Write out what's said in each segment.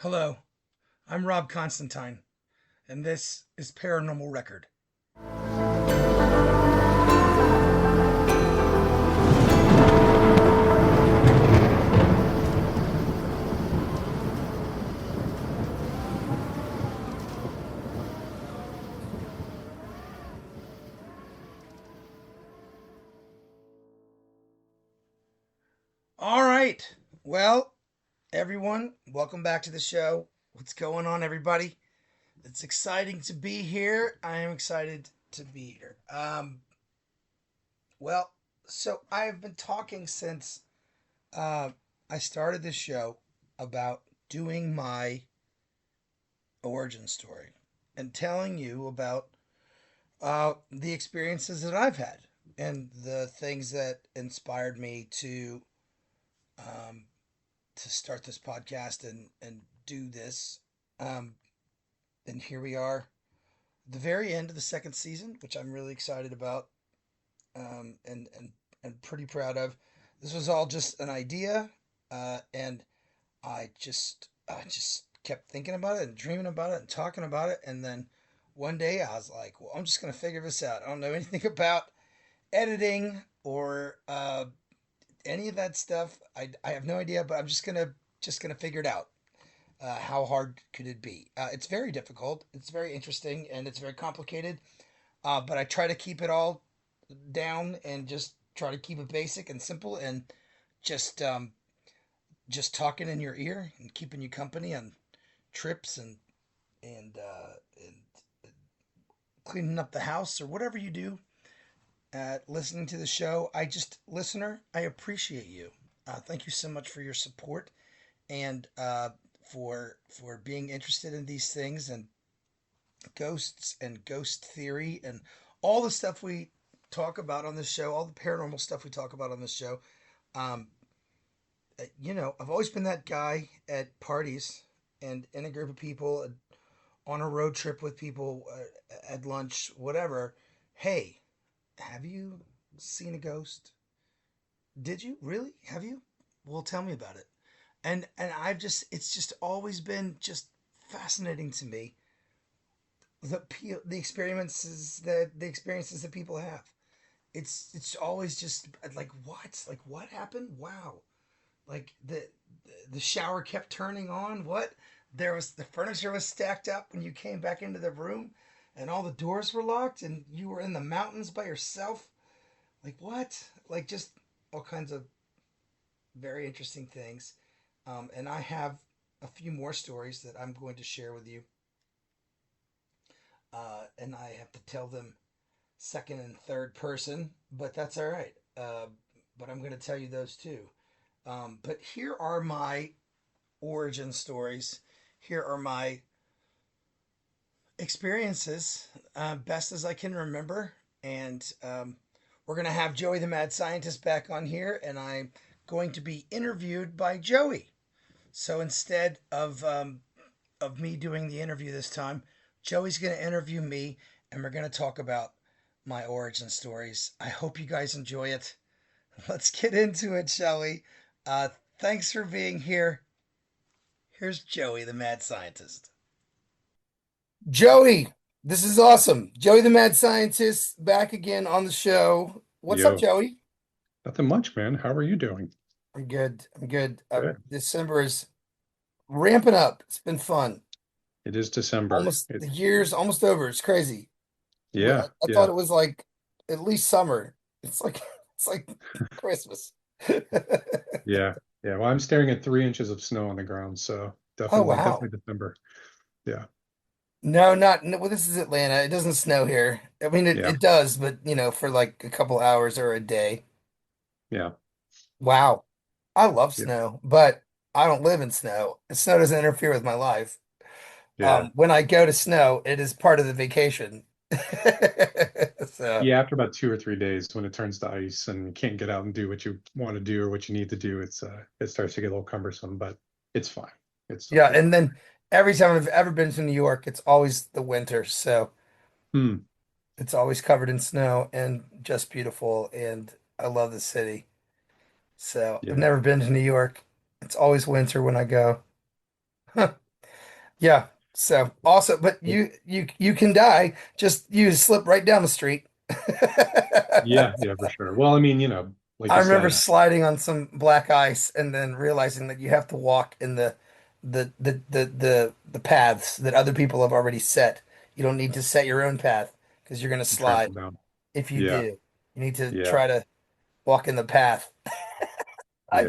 Hello, I'm Rob Constantine, and this is Paranormal Record. All right, well, everyone, welcome back to the show. What's going on, everybody? It's exciting to be here. I am excited to be here. Well, so I've been talking since uh, I started this show about doing my origin story and telling you about the experiences that I've had and the things that inspired me um, to start this podcast and do this. Um, and here we are, the very end of the second season, which I'm really excited about, and pretty proud of. This was all just an idea, and I just kept thinking about it and dreaming about it and talking about it, and then one day I was like, well, I'm just gonna figure this out. I don't know anything about editing or any of that stuff. I have no idea, but I'm just gonna figure it out. How hard could it be? It's very difficult. It's very interesting and it's very complicated. But I try to keep it all down and just try to keep it basic and simple and just um, just talking in your ear and keeping you company on trips and cleaning up the house or whatever you do. Listening to the show, listener, I appreciate you. Thank you so much for your support and for being interested in these things and ghosts and ghost theory and all the stuff we talk about on this show, all the paranormal stuff we talk about on this show. Um, I've always been that guy at parties and in a group of people, on a road trip with people, at lunch, whatever. Hey, have you seen a ghost? Did you really? Have you? Well, tell me about it. And it's just always been just fascinating to me the experiences that people have. It's always just like what happened? Wow, like the shower kept turning on. What, there was the furniture was stacked up when you came back into the room, and all the doors were locked, and you were in the mountains by yourself. Like what? Like just all kinds of very interesting things. And I have a few more stories that I'm going to share with you, and I have to tell them second and third person, but that's all right. But I'm going to tell you those too. But here are my origin stories. Here are my experiences, best as I can remember. And we're going to have Joey the Mad Scientist back on here, and I'm going to be interviewed by Joey. So instead of me doing the interview this time, Joey's going to interview me, and we're going to talk about my origin stories. I hope you guys enjoy it. Let's get into it, shall we? Uh, Thanks for being here. Here's Joey, the mad scientist. Joey, this is awesome. Joey, the mad scientist, back again on the show. What's up, Yo, Joey? nothing much, man. How are you doing? I'm good. I'm good. Good. December is ramping up. It's been fun. It is December. Almost the year's almost over. It's crazy. Yeah, I thought yeah, it was like at least summer. It's like it's like Christmas. yeah, yeah. Well, I'm staring at 3 inches of snow on the ground, so Oh definitely, wow. definitely December. Yeah, No, not no, well, this is Atlanta. It doesn't snow here. I mean yeah, it does, but for like a couple hours or a day. yeah, Wow. I love yeah, snow, but I don't live in snow. Snow doesn't interfere with my life. yeah. When I go to snow, it is part of the vacation. So, Yeah, after about 2 or 3 days, when it turns to ice and you can't get out and do what you want to do or what you need to do, it starts to get a little cumbersome, but it's fine. It's yeah, totally and fine. then every time I've ever been to New York, it's always the winter. So Hmm. it's always covered in snow and just beautiful. And I love the city. So I've Yeah. never been to New York. It's always winter when I go. Yeah. So also, but you can die. Just you slip right down the street. Yeah, yeah, for sure. Well, I mean, like I you remember said, sliding on some black ice and then realizing that you have to walk in the paths that other people have already set. You don't need to set your own path because you're going to slide. trample down. If you Yeah, do, you need to yeah, try to walk in the path. I yeah.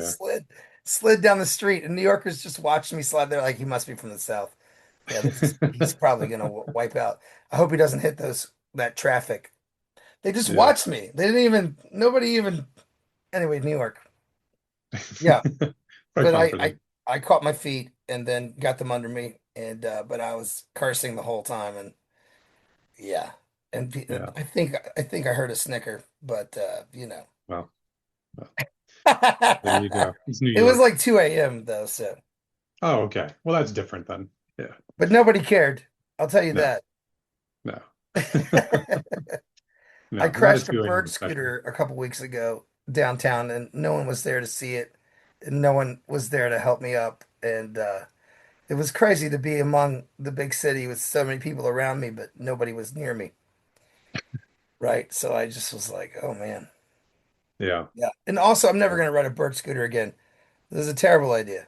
slid down the street, and New Yorkers just watched me slide. They're like, "He must be from the South." Yeah, he's probably gonna wipe out. I hope he doesn't hit those that traffic. They just Yeah. watched me. They didn't even nobody even anyway, New York. Yeah, Probably but fun for them. I caught my feet and then got them under me and but I was cursing the whole time and yeah. And Yeah. I think I heard a snicker, but Well, well, there you go. It's New It was York. like 2 a.m. though, so Oh, okay. Well, that's different then. Yeah. but nobody cared. I'll tell you No, that. no, I no, not at crashed a 2 a.m. bird especially. scooter a couple weeks ago downtown, and no one was there to see it, and no one was there to help me up. And it was crazy to be among the big city with so many people around me, but nobody was near me, right? So I just was like, oh man. Yeah. Yeah. And also, I'm never Yeah. going to ride a bird scooter again. This is a terrible idea.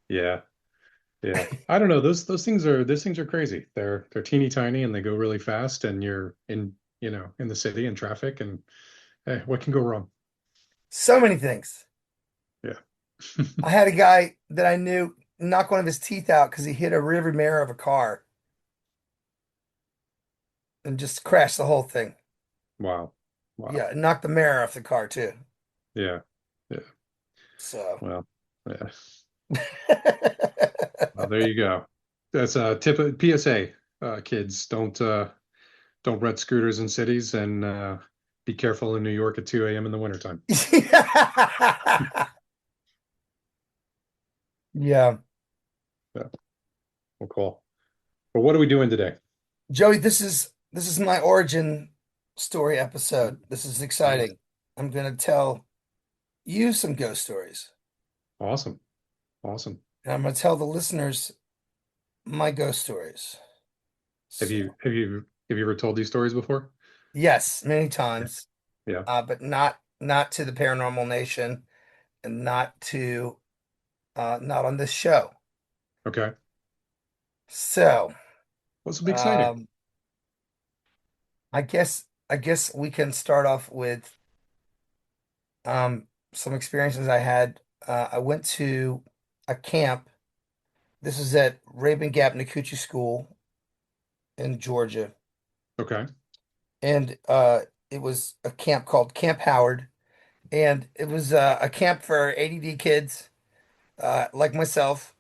Yeah. Yeah. I don't know. Those things are crazy. They're teeny tiny and they go really fast and you're in the city in traffic and hey, what can go wrong? So many things. Yeah. I had a guy that I knew knock one of his teeth out because he hit a rearview mirror of a car and just crashed the whole thing. Wow. Wow. Yeah, it knocked the mirror off the car too. Yeah. Yeah. So, Well, yeah. Well, there you go. That's a tip of PSA. Kids, don't rent scooters in cities and be careful in New York at 2 a.m. in the wintertime. yeah. Yeah. Well, cool. But what are we doing today? Joey, this is my origin story episode. This is Nice. exciting. I'm gonna tell you some ghost stories. Awesome. Awesome. And I'm gonna tell the listeners my ghost stories. Have So, you have you have you ever told these stories before? yes, many Yeah. times, Yeah. but not to the Paranormal Nation and not on this show. Okay. So, Well, this will be exciting. um, I guess we can start off with some experiences I had. I went to a camp. This is at Rabun Gap Nacoochee School in Georgia, Okay. and it was a camp called Camp Howard, and it was a camp for ADD kids like myself.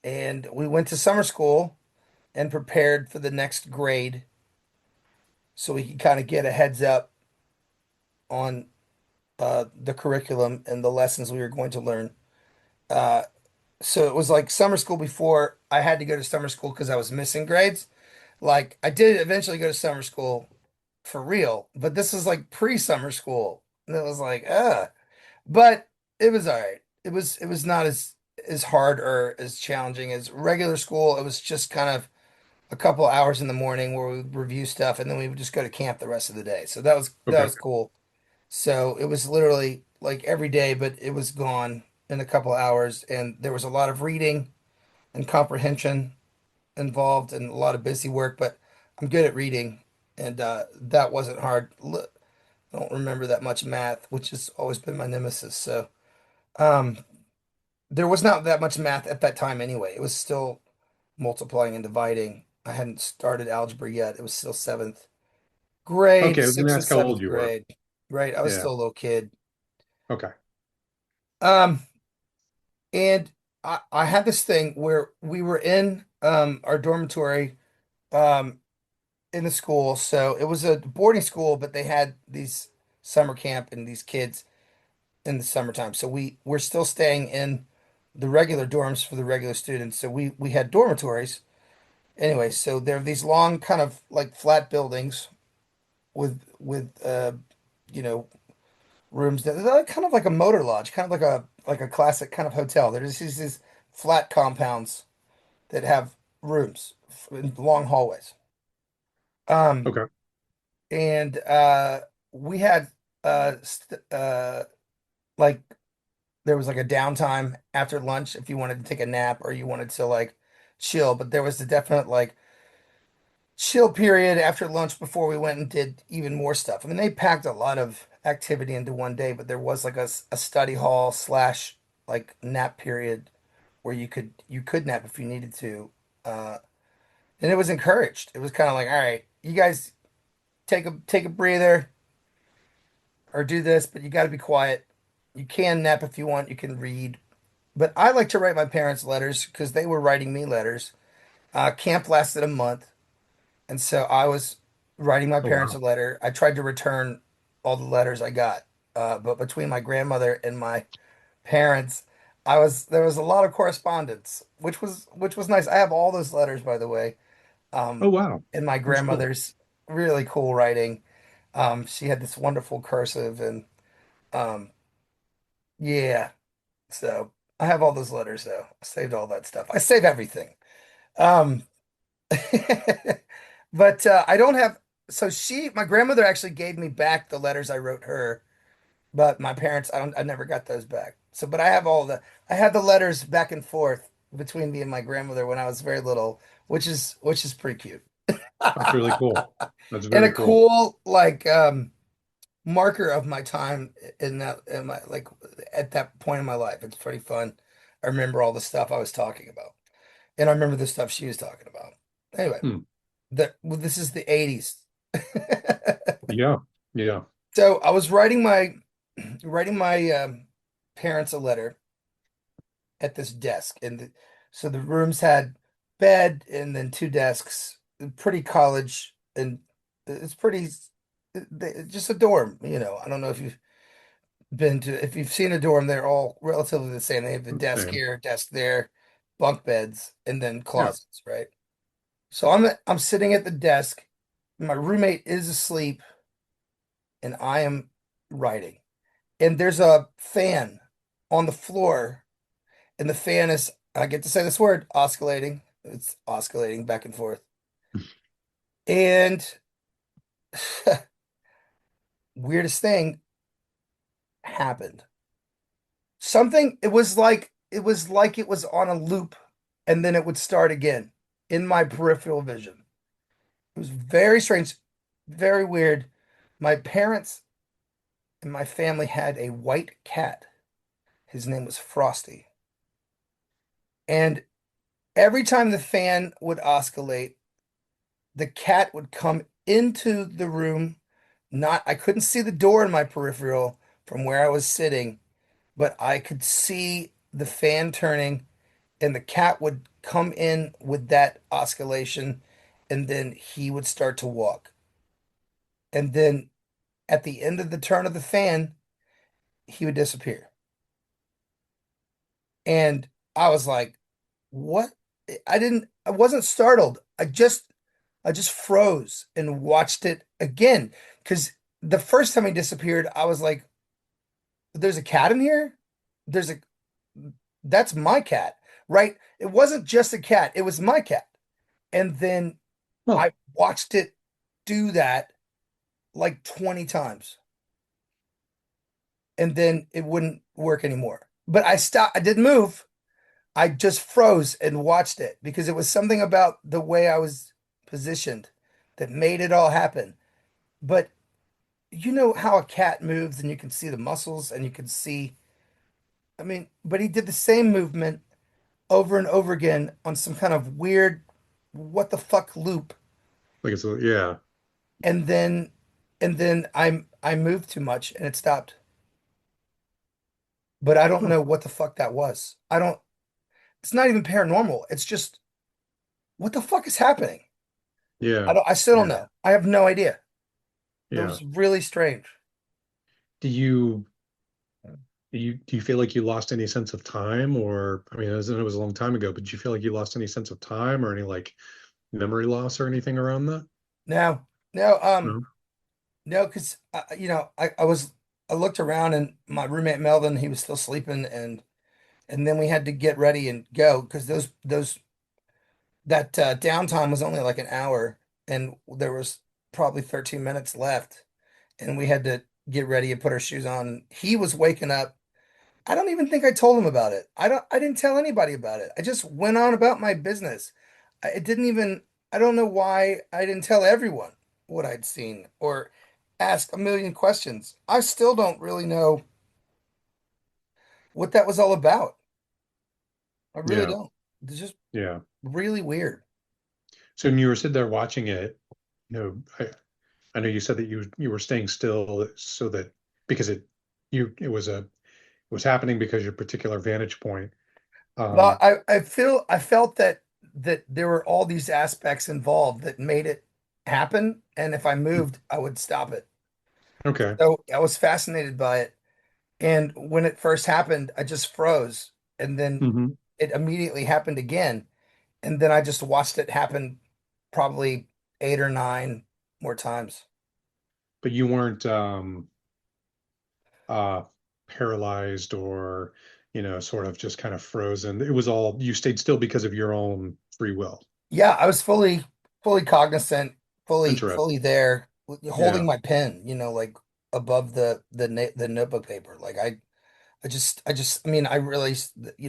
And we went to summer school and prepared for the next grade, so we could kind of get a heads up on the curriculum and the lessons we were going to learn. Uh, so it was like summer school before I had to go to summer school because I was missing grades. Like I did eventually go to summer school for real, but this was like pre-summer school. And it was like, but it was all right. It was not as hard or as challenging as regular school. It was just kind of a couple hours in the morning where we would review stuff and then we would just go to camp the rest of the day. So that Okay. was cool. So it was literally like every day, but it was gone in a couple hours and there was a lot of reading and comprehension involved and a lot of busy work, but I'm good at reading and that wasn't hard. I don't remember that much math, which has always been my nemesis. So um, there was not that much math at that time anyway. It was still multiplying and dividing. I hadn't started algebra yet. It was still seventh grade, Okay. I was going to sixth and ask how old seventh you were. grade. Right. I was Yeah. still a little kid. Okay. Um, and I had this thing where we were in our dormitory um in the school. So it was a boarding school, but they had these summer camp and these kids in the summertime. So we're still staying in the regular dorms for the regular students. So we had dormitories. Anyway, so there are these long kind of like flat buildings with you know rooms that they're like kind of like a motor lodge, kind of like a classic kind of hotel. There's these flat compounds. that have rooms in long hallways. Um, Okay. and we had like there was like a downtime after lunch if you wanted to take a nap or you wanted to like chill, but there was the definite like chill period after lunch before we went and did even more stuff. I mean, they packed a lot of activity into one day, but there was like a study hall slash like nap period where you could nap if you needed to. Uh, and it was encouraged. It was kind of like, all right, you guys take a breather or do this, but you got to be quiet. You can nap if you want. You can read. But I like to write my parents letters because they were writing me letters. Camp lasted a month. And so I was writing my Oh parents a wow. letter. I tried to return all the letters I got. But between my grandmother and my parents, there was a lot of correspondence, which was nice. I have all those letters, by the way. Oh Um, wow. and my That's cool. grandmother's really cool writing. She had this wonderful cursive and um, yeah. So I have all those letters though. I saved all that stuff. I save everything. Um, but I don't have. So my grandmother actually gave me back the letters I wrote her, but my parents, I never got those back. So, but I had the letters back and forth between me and my grandmother when I was very little, which is pretty cute. That's really cool. That's And a very cool. cool like marker of my time in my like at that point in my life. It's pretty fun. I remember all the stuff I was talking about, and I remember the stuff she was talking about. Anyway. Hmm. Well, this is the 80s. Yeah. Yeah. So I was writing my parents a letter at this desk, and so the rooms had bed and then two desks, pretty college, and it's pretty just a dorm. I don't know if you've seen a dorm, they're all relatively the same. They have the desk Same. here, desk there, bunk beds, and then Yeah. closets, right? So I'm sitting at the desk. My roommate is asleep and I am writing. And there's a fan on the floor, and the fan is, I get to say this word, oscillating. It's oscillating back and forth. And weirdest thing happened. It was like it was on a loop and then it would start again in my peripheral vision. It was very strange, very weird. My parents and my family had a white cat. His name was Frosty. And every time the fan would oscillate, the cat would come into the room. I couldn't see the door in my peripheral from where I was sitting, but I could see the fan turning, and the cat would come in with that oscillation, and then he would start to walk. And then at the end of the turn of the fan, he would disappear. And I was like, what? I wasn't startled. I just froze and watched it again. Because the first time he disappeared, I was like, there's a cat in here? There's a, that's my cat, right? It wasn't just a cat, it was my cat. And then Oh, I watched it do that like 20 times. And then it wouldn't work anymore. But I stopped, I didn't move. I just froze and watched it because it was something about the way I was positioned that made it all happen. But you know how a cat moves and you can see the muscles and you can see, I mean, but he did the same movement over and over again on some kind of weird, what the fuck loop. like yeah. And then, I moved too much and it stopped. But I don't Huh. know what the fuck that was. It's not even paranormal. It's just, what the fuck is happening? Yeah. I still don't Yeah. know. I have no idea. It Yeah. was really strange. Do you do you feel like you lost any sense of time, or I mean, it was a long time ago, but do you feel like you lost any sense of time or any like memory loss or anything around that? No, no, No. no, because I looked around and my roommate Melvin, he was still sleeping, and then we had to get ready and go because those that downtime was only like an hour, and there was probably 13 minutes left, and we had to get ready and put our shoes on. He was waking up. I don't even think I told him about it. I didn't tell anybody about it. I just went on about my business. It didn't even, I don't know why I didn't tell everyone what I'd seen or ask a million questions. I still don't really know what that was all about. I really Yeah, don't. It's just yeah. really weird. So when you were sitting there watching it, I know you said that you were staying still so that because it was it was happening because your particular vantage point. Well, Um, I felt that there were all these aspects involved that made it happen, and if I moved, I would stop it. okay. So I was fascinated by it. And when it first happened, I just froze. And then Hmm. it immediately happened again. And then I just watched it happen probably eight or nine more times. But you weren't uh paralyzed or sort of just kind of frozen. It was all you stayed still because of your own free will. Yeah, I was fully cognizant, fully Interesting. there, holding Yeah. my pen, like above the notebook paper. Like I mean, I really,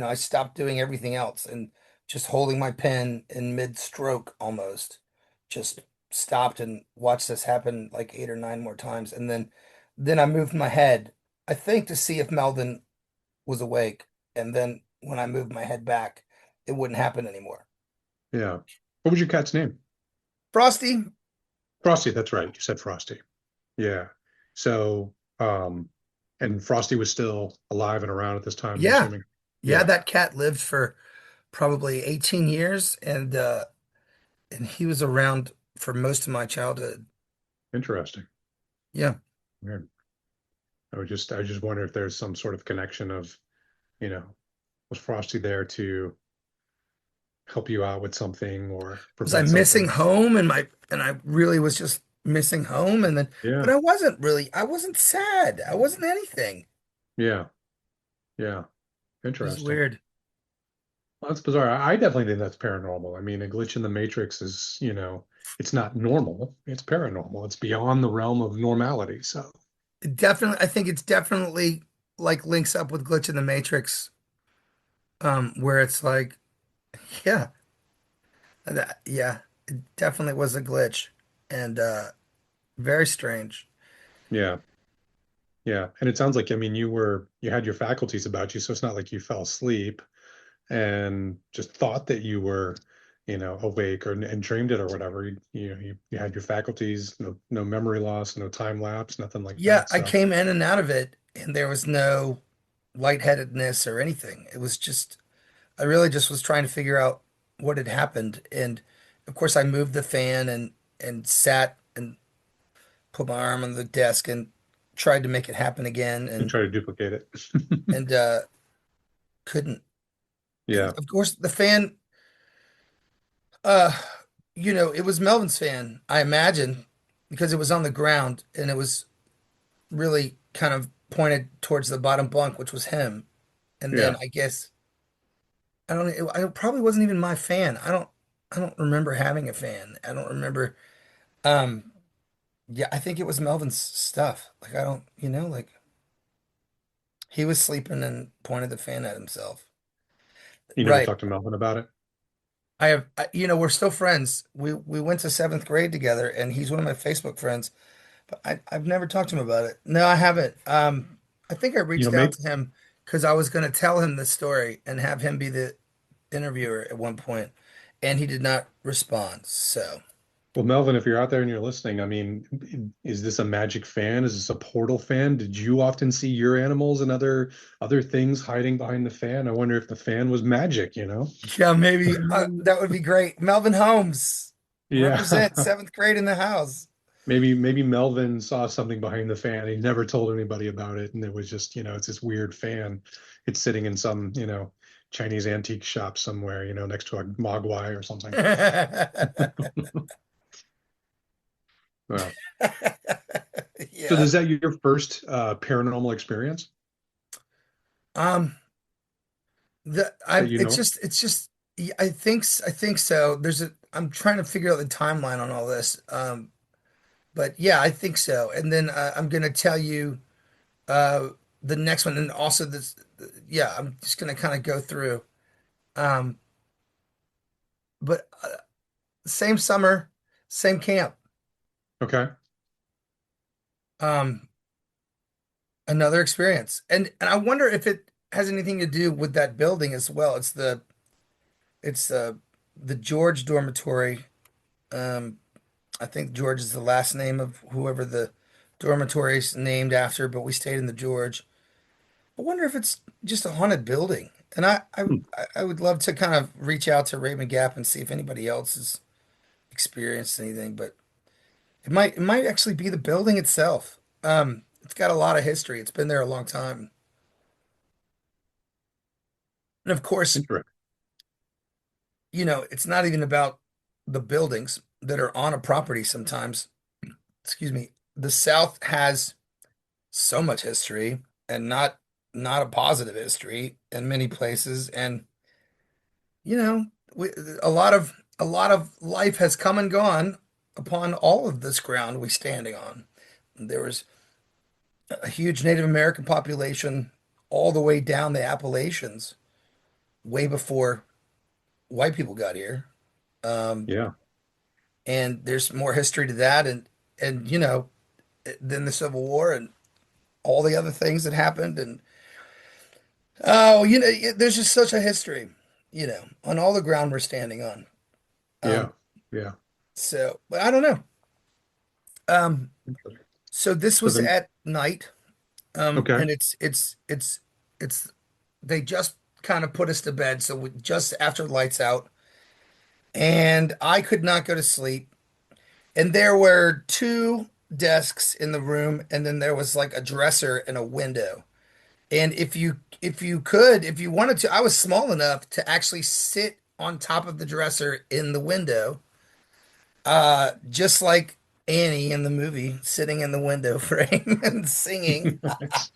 I stopped doing everything else and just holding my pen in mid-stroke almost, just stopped and watched this happen like eight or nine more times. And then I moved my head, I think to see if Melvin was awake. And then when I moved my head back, it wouldn't happen anymore. Yeah. What was your cat's name? Frosty, Frosty, that's right. You said Frosty. Yeah. So, and Frosty was still alive and around at this time, I'm yeah. assuming. Yeah, Yeah. that cat lived for probably 18 years and he was around for most of my childhood. Interesting. Yeah. Weird. I just wonder if there's some sort of connection of, was Frosty there to help you out with something or Was I prevent missing something? home and I really was just missing home but Yeah. I wasn't sad. I wasn't anything. Yeah. Yeah. It was Interesting. weird. Well, that's bizarre. I definitely think that's paranormal. I mean, a glitch in the matrix is, it's not normal. It's paranormal. It's beyond the realm of normality. So, I think it's definitely like links up with Glitch in the Matrix, where it's like, yeah, yeah, it definitely was a glitch and very strange. yeah. Yeah. And it sounds like, I mean, you had your faculties about you. So it's not like you fell asleep and just thought that you were, awake or and dreamed it or whatever. You had your faculties, no memory loss, no time lapse, nothing like Yeah, that. I So, came in and out of it and there was no lightheadedness or anything. It was just I really just was trying to figure out what had happened. And of course, I moved the fan and sat and put my arm on the desk and tried to make it happen again and try to duplicate it. and couldn't. And Yeah. of course, the fan, uh, it was Melvin's fan, I imagine, because it was on the ground and it was really kind of pointed towards the bottom bunk, which was him. And then Yeah. I guess I probably wasn't even my fan. I don't remember having a fan. I don't remember. Um, yeah, I think it was Melvin's stuff. Like I don't, like he was sleeping and pointed the fan at himself. You never Right. talked to Melvin about it. We're still friends. We went to seventh grade together, and he's one of my Facebook friends. But I've never talked to him about it. No, I haven't. I think I reached out Maybe, to him because I was going to tell him the story and have him be the interviewer at one point, and he did not respond. So. well, Melvin, if you're out there and you're listening, I mean, is this a magic fan? Is this a portal fan? Did you often see your animals and other things hiding behind the fan? I wonder if the fan was magic? Yeah, maybe that would be great. Melvin Holmes, Yeah. represent seventh grade in the house. Maybe Melvin saw something behind the fan. He never told anybody about it, and it was just, it's this weird fan. It's sitting in some, Chinese antique shop somewhere, next to a mogwai or something. Well, so Yeah. is that your first paranormal experience Um, that you know? it's just Yeah, I think so. I'm trying to figure out the timeline on all this. But yeah, I think so. And then I'm gonna tell you uh the next one, and also this. Yeah, I'm just gonna kind of go through. Um, but same summer, same camp. Okay. Um, another experience, and I wonder if it has anything to do with that building as well. It's the George dormitory. Um, I think George is the last name of whoever the dormitory is named after, but we stayed in the George. I wonder if it's just a haunted building. And Hmm. I would love to kind of reach out to Raymond Gap and see if anybody else has experienced anything, but it might actually be the building itself. It's got a lot of history. It's been there a long time. And of course, Interesting. it's not even about the buildings that are on a property sometimes. Excuse me. The South has so much history and not a positive history in many places. And you know, we, a lot of life has come and gone upon all of this ground we standing on. There was a huge Native American population all the way down the Appalachians, way before white people got here. Um, Yeah. and there's more history to that, and then the Civil War and all the other things that happened, and oh, there's just such a history, on all the ground we're standing on. Um, Yeah. Yeah. but I don't know. Um, Interesting. so this So was then, at night, okay. and it's they just kind of put us to bed, so just after the lights out, and I could not go to sleep. And there were two desks in the room, and then there was like a dresser and a window. And if you wanted to, I was small enough to actually sit on top of the dresser in the window, just like Annie in the movie, sitting in the window frame and singing. Nice.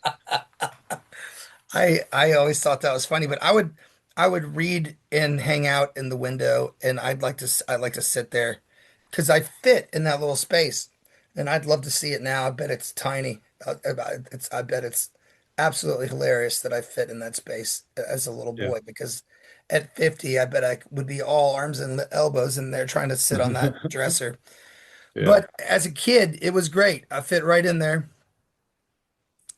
I always thought that was funny, but I would read and hang out in the window, and I'd like to sit there because I fit in that little space, and I'd love to see it now. I bet it's tiny. I bet it's absolutely hilarious that I fit in that space as a little Yeah. boy because at 50, I bet I would be all arms and elbows in there trying to sit on that dresser. Yeah. But as a kid, it was great. I fit right in there.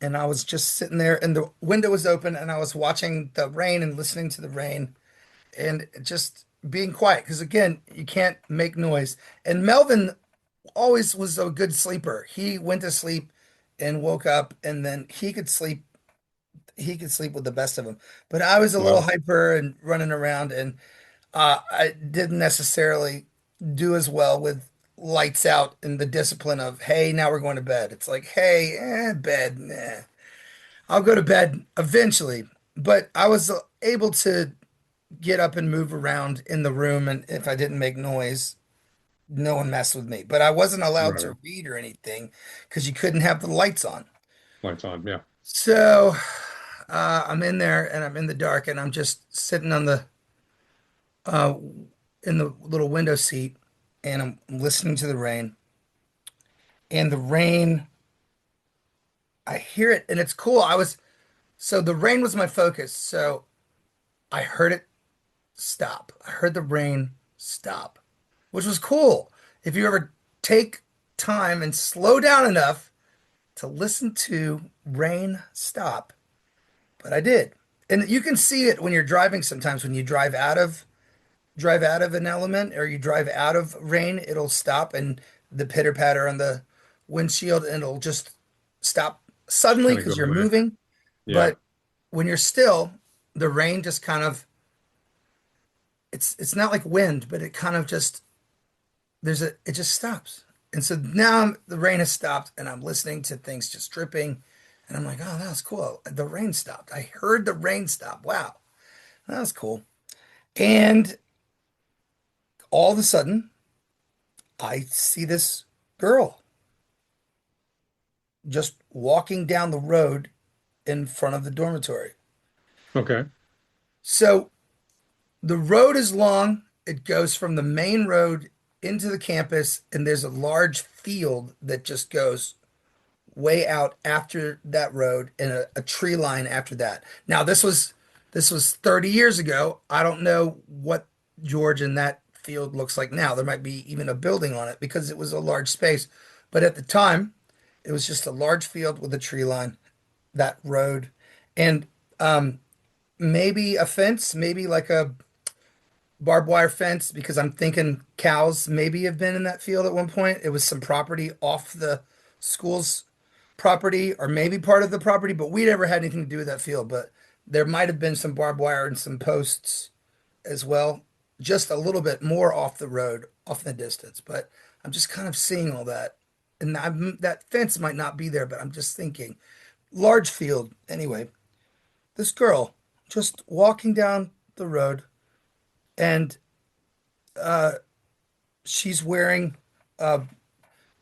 And I was just sitting there, and the window was open, and I was watching the rain and listening to the rain and just being quiet. Because again, you can't make noise. And Melvin always was a good sleeper. He went to sleep and woke up, and then he could sleep. He could sleep with the best of them. But I was a little Wow. hyper and running around, and I didn't necessarily do as well with lights out and the discipline of, hey, now we're going to bed. It's like, hey, bed, nah. I'll go to bed eventually, but I was able to get up and move around in the room, and if I didn't make noise, no one messed with me. But I wasn't allowed Right. to read or anything because you couldn't have the lights on. Lights on. Yeah. So I'm in there and I'm in the dark and I'm just sitting on the uh, in the little window seat and I'm listening to the rain. And the rain, I hear it and it's cool. So the rain was my focus. So I heard it stop. I heard the rain stop, which was cool. If you ever take time and slow down enough to listen to rain stop, but I did. And you can see it when you're driving sometimes when you drive out of an element or you drive out of rain, it'll stop and the pitter patter on the windshield and it'll just stop suddenly Kind of go because you're away. moving. Yeah. But when you're still, the rain just kind of it's not like wind, but it kind of just it just stops. And so now the rain has stopped and I'm listening to things just dripping. And I'm like, oh, that was cool. The rain stopped. I heard the rain stop. Wow, that was cool. And all of a sudden, I see this girl just walking down the road in front of the dormitory. Okay. So The road is long. It goes from the main road into the campus, and there's a large field that just goes way out after that road and a tree line after that. Now this was 30 years ago. I don't know what George and that field looks like now. There might be even a building on it because it was a large space. But at the time, it was just a large field with a tree line, that road, and maybe a fence, maybe like a barbed wire fence because I'm thinking cows maybe have been in that field at one point. It was some property off the school's property or maybe part of the property, but we never had anything to do with that field. But there might have been some barbed wire and some posts as well, just a little bit more off the road, off in the distance. But I'm just kind of seeing all that. And that fence might not be there, but I'm just thinking large field. Anyway, this girl just walking down the road and uh, she's wearing uh,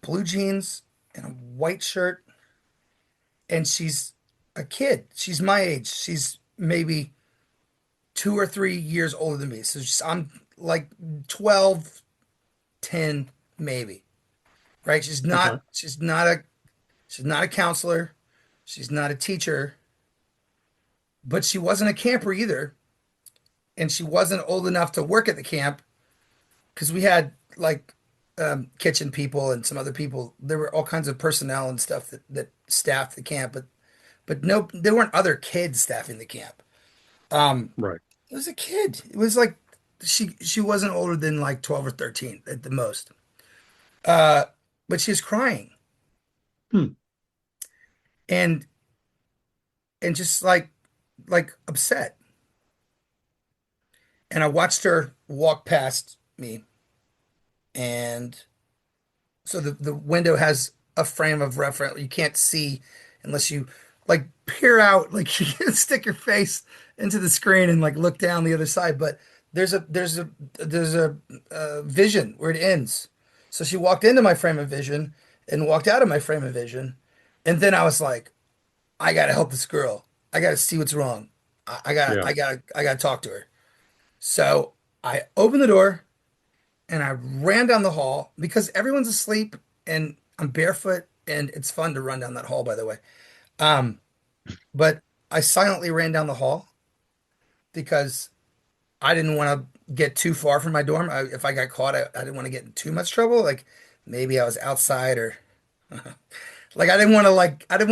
blue jeans and a white shirt, and she's a kid. She's my age. She's maybe 2 or 3 years older than me. So I'm like 12, 10, maybe. Right? She's Okay. not. She's not a. She's not a counselor. She's not a teacher. But she wasn't a camper either, and she wasn't old enough to work at the camp because we had like kitchen people and some other people. There were all kinds of personnel and stuff that staffed the camp, but no, there weren't other kids staffing the camp. Um, Right. it was a kid. It was like she wasn't older than like 12 or 13 at the most. Uh, but she was crying Hmm. and just like upset. And I watched her walk past me, and so the window has a frame of reference. You can't see unless you like peer out, like you can stick your face into the screen and like look down the other side. But there's a vision where it ends. So she walked into my frame of vision and walked out of my frame of vision, and then I was like, I gotta help this girl. I gotta see what's wrong. Yeah. I gotta talk to her. So I opened the door and I ran down the hall because everyone's asleep and I'm barefoot and it's fun to run down that hall, by the way. Um, but I silently ran down the hall because I didn't want to get too far from my dorm. If I got caught, I didn't want to get in too much trouble. Like maybe I was outside or like I didn't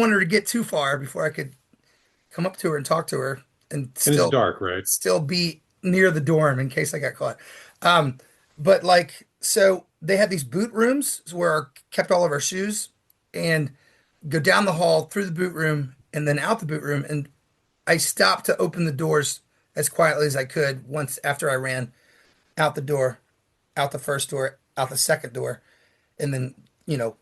want her to get too far before I could come up to her and talk to her and And it's still dark, right? be near the dorm in case I got caught. Um, but like, so they had these boot rooms where I kept all of our shoes and go down the hall through the boot room and then out the boot room. And I stopped to open the doors as quietly as I could once after I ran out the door, out the first door, out the second door, and then, you know,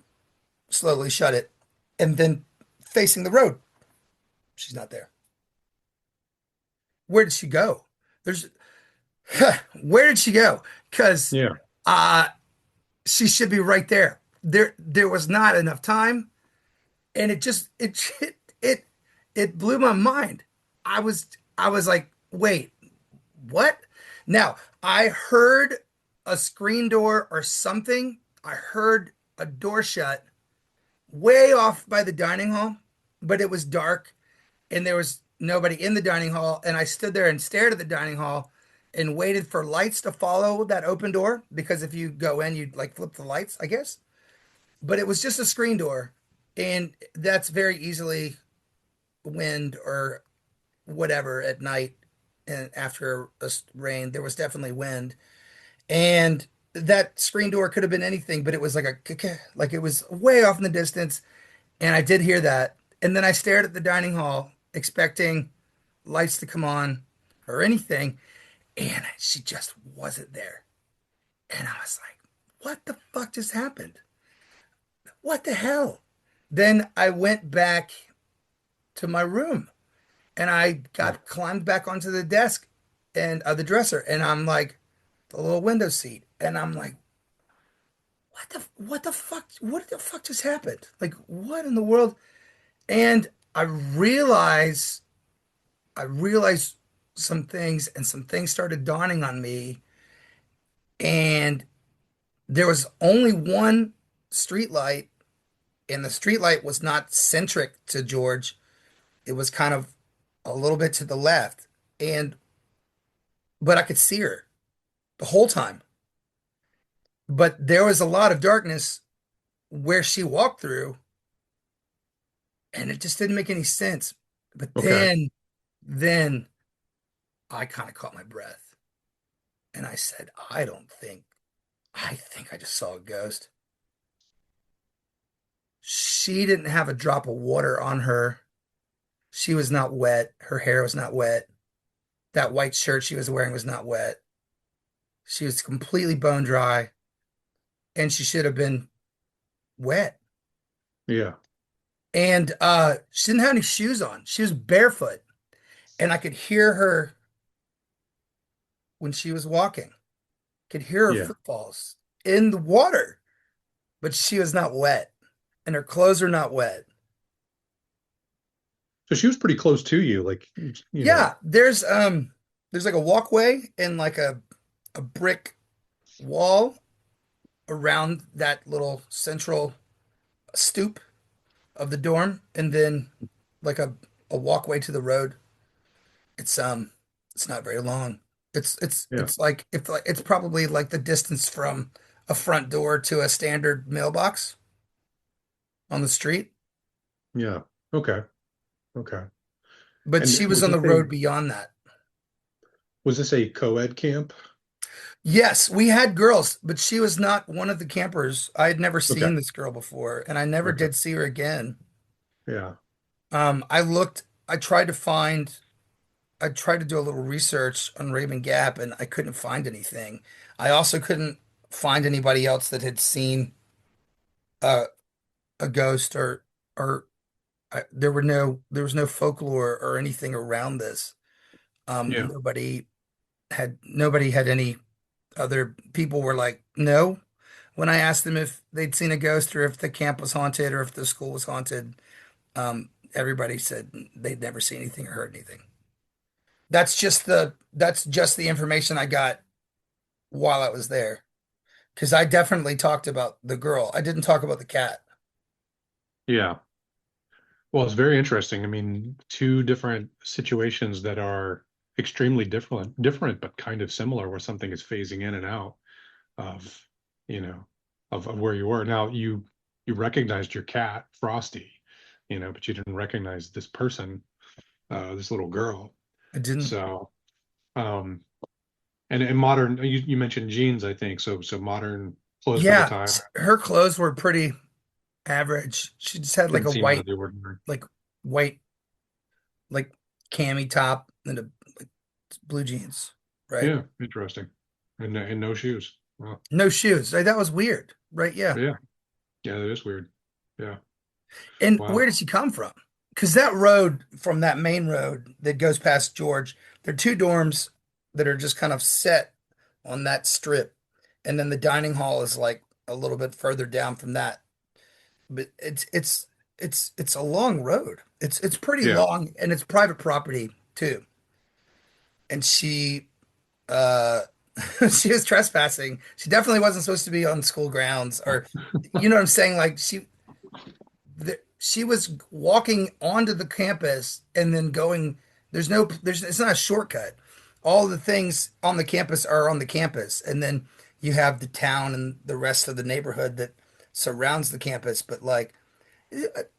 slowly shut it. And then facing the road, she's not there. Where did she go? There's where did she go? Because Yeah. uh she should be right there. There was not enough time, and it just it it blew my mind. I was like, wait, what? Now, I heard a screen door or something. I heard a door shut way off by the dining hall, but it was dark and there was nobody in the dining hall. And I stood there and stared at the dining hall and waited for lights to follow that open door because if you go in, you'd like flip the lights, I guess. But it was just a screen door, and that's very easily wind or whatever at night. And after a rain, there was definitely wind, and that screen door could have been anything, but it was like like it was way off in the distance, and I did hear that. And then I stared at the dining hall, expecting lights to come on or anything, and she just wasn't there. And I was like, what the fuck just happened? What the hell? Then I went back to my room and I Yeah. got climbed back onto the desk and the dresser, and I'm like the little window seat, and I'm like, what the fuck just happened? Like, what in the world? And I realize some things, and some things started dawning on me. And there was only one street light, and the street light was not centric to George. It was kind of a little bit to the left. And but I could see her the whole time. But there was a lot of darkness where she walked through, and it just didn't make any sense. But Okay. then I kind of caught my breath, and I said, I think I just saw a ghost. She didn't have a drop of water on her. She was not wet. Her hair was not wet. That white shirt she was wearing was not wet. She was completely bone dry, and she should have been wet. Yeah. And she didn't have any shoes on. She was barefoot, and I could hear her when she was walking. Could hear her Yeah. footfalls in the water, but she was not wet, and her clothes are not wet. So she was pretty close to you, like, you know. Yeah, there's like a walkway and like a brick wall around that little central stoop of the dorm, and then like a walkway to the road. It's not very long. Yeah. It's like it's probably like the distance from a front door to a standard mailbox on the street. Yeah. Okay. Okay. But And she was was on this the a road beyond that. co-ed camp? Yes, we had girls, but she was not one of the campers. I had never Okay. seen this girl before, and I never Okay. did see her again. Yeah. I looked, I tried to do a little research on Raven Gap, and I couldn't find anything. I also couldn't find anybody else that had seen a a ghost, or there was no folklore or anything around this. Yeah. Nobody had any other people were like, no. When I asked them if they'd seen a ghost or if the camp was haunted or if the school was haunted, everybody said they'd never seen anything or heard anything. That's just the information I got while I was there. Because I definitely talked about the girl. I didn't talk about the cat. Yeah. Well, it's very interesting. I mean, two different situations that are extremely different, but kind of similar, where something is phasing in and out of, you know, of where you were. Now, you recognized your cat, Frosty, but you didn't recognize this person, this little girl. I didn't. So, um, and modern, you mentioned jeans, I think. So modern clothes for the Yeah, time her clothes were pretty average. She just had like didn't a seem out of the ordinary. like white, like cami top and a like blue jeans, right? Yeah, interesting. And no shoes. Wow. No shoes. Like, that was weird, right? Yeah. Yeah. Yeah, that is weird. Yeah. And where Wow. did she come from? Because that road from that main road that goes past George, there are two dorms that are just kind of set on that strip. And then the dining hall is like a little bit further down from that. But it's a long road. It's pretty Yeah. long, and it's private property too. And uh she was trespassing. She definitely wasn't supposed to be on school grounds, or you know what I'm saying? Like she was walking onto the campus and then going, there's it's not a shortcut. All the things on the campus are on the campus, and then you have the town and the rest of the neighborhood that surrounds the campus. But like,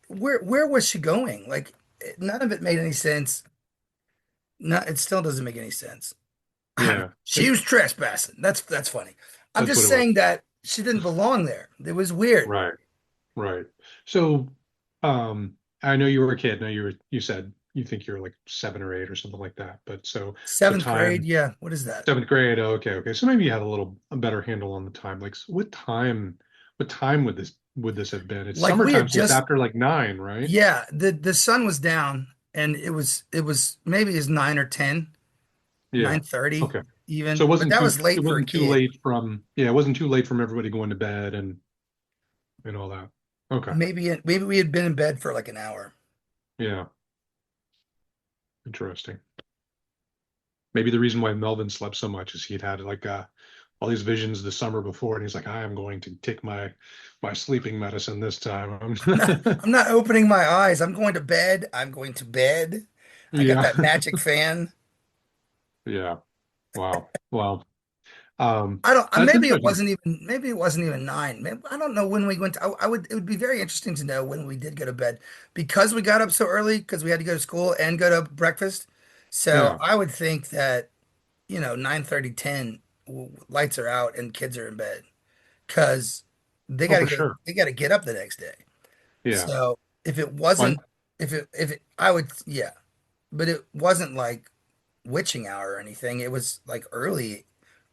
where was she going? Like, none of it made any sense. No, it still doesn't make any sense. Yeah. She was trespassing. That's funny. I'm That's what just it was. saying that she didn't belong there. It was weird. Right. Right. So, I know you were a kid. Now you said you think you're like 7 or 8 or something like that. But so Seventh grade, time, yeah. What is that? seventh grade. Oh, okay. Okay. So maybe you had a better handle on the time. Like, so what time would this have been? It's Like we summertime, had so it's just after like 9, right? Yeah, the sun was down, and it was maybe it's 9 or 10, Yeah. 9:30 Okay. So even, it but wasn't that too was it late for a wasn't too kid. late from yeah, it wasn't too late from everybody going to bed and all that. Okay. Maybe we had been in bed for like an hour. Yeah. Interesting. maybe the reason why Melvin slept so much is he'd had like all these visions the summer before, and he's like, I am going to take my sleeping medicine this time. I'm not opening my eyes. I'm going to bed. I'm going to bed. I got Yeah. that magic fan. Yeah. Wow. Wow. I don't. That's Maybe it interesting. wasn't even. Maybe it wasn't even nine. Maybe, I don't know when we went. I would. It would be very interesting to know when we did go to bed because we got up so early because we had to go to school and go to breakfast. So Yeah. I would think that 9:30, 10, lights are out and kids are in bed because they Oh, got to for go. sure. They got to get up the next day. Yeah. So if it wasn't, Fun. I would, yeah, but it wasn't like witching hour or anything. It was like early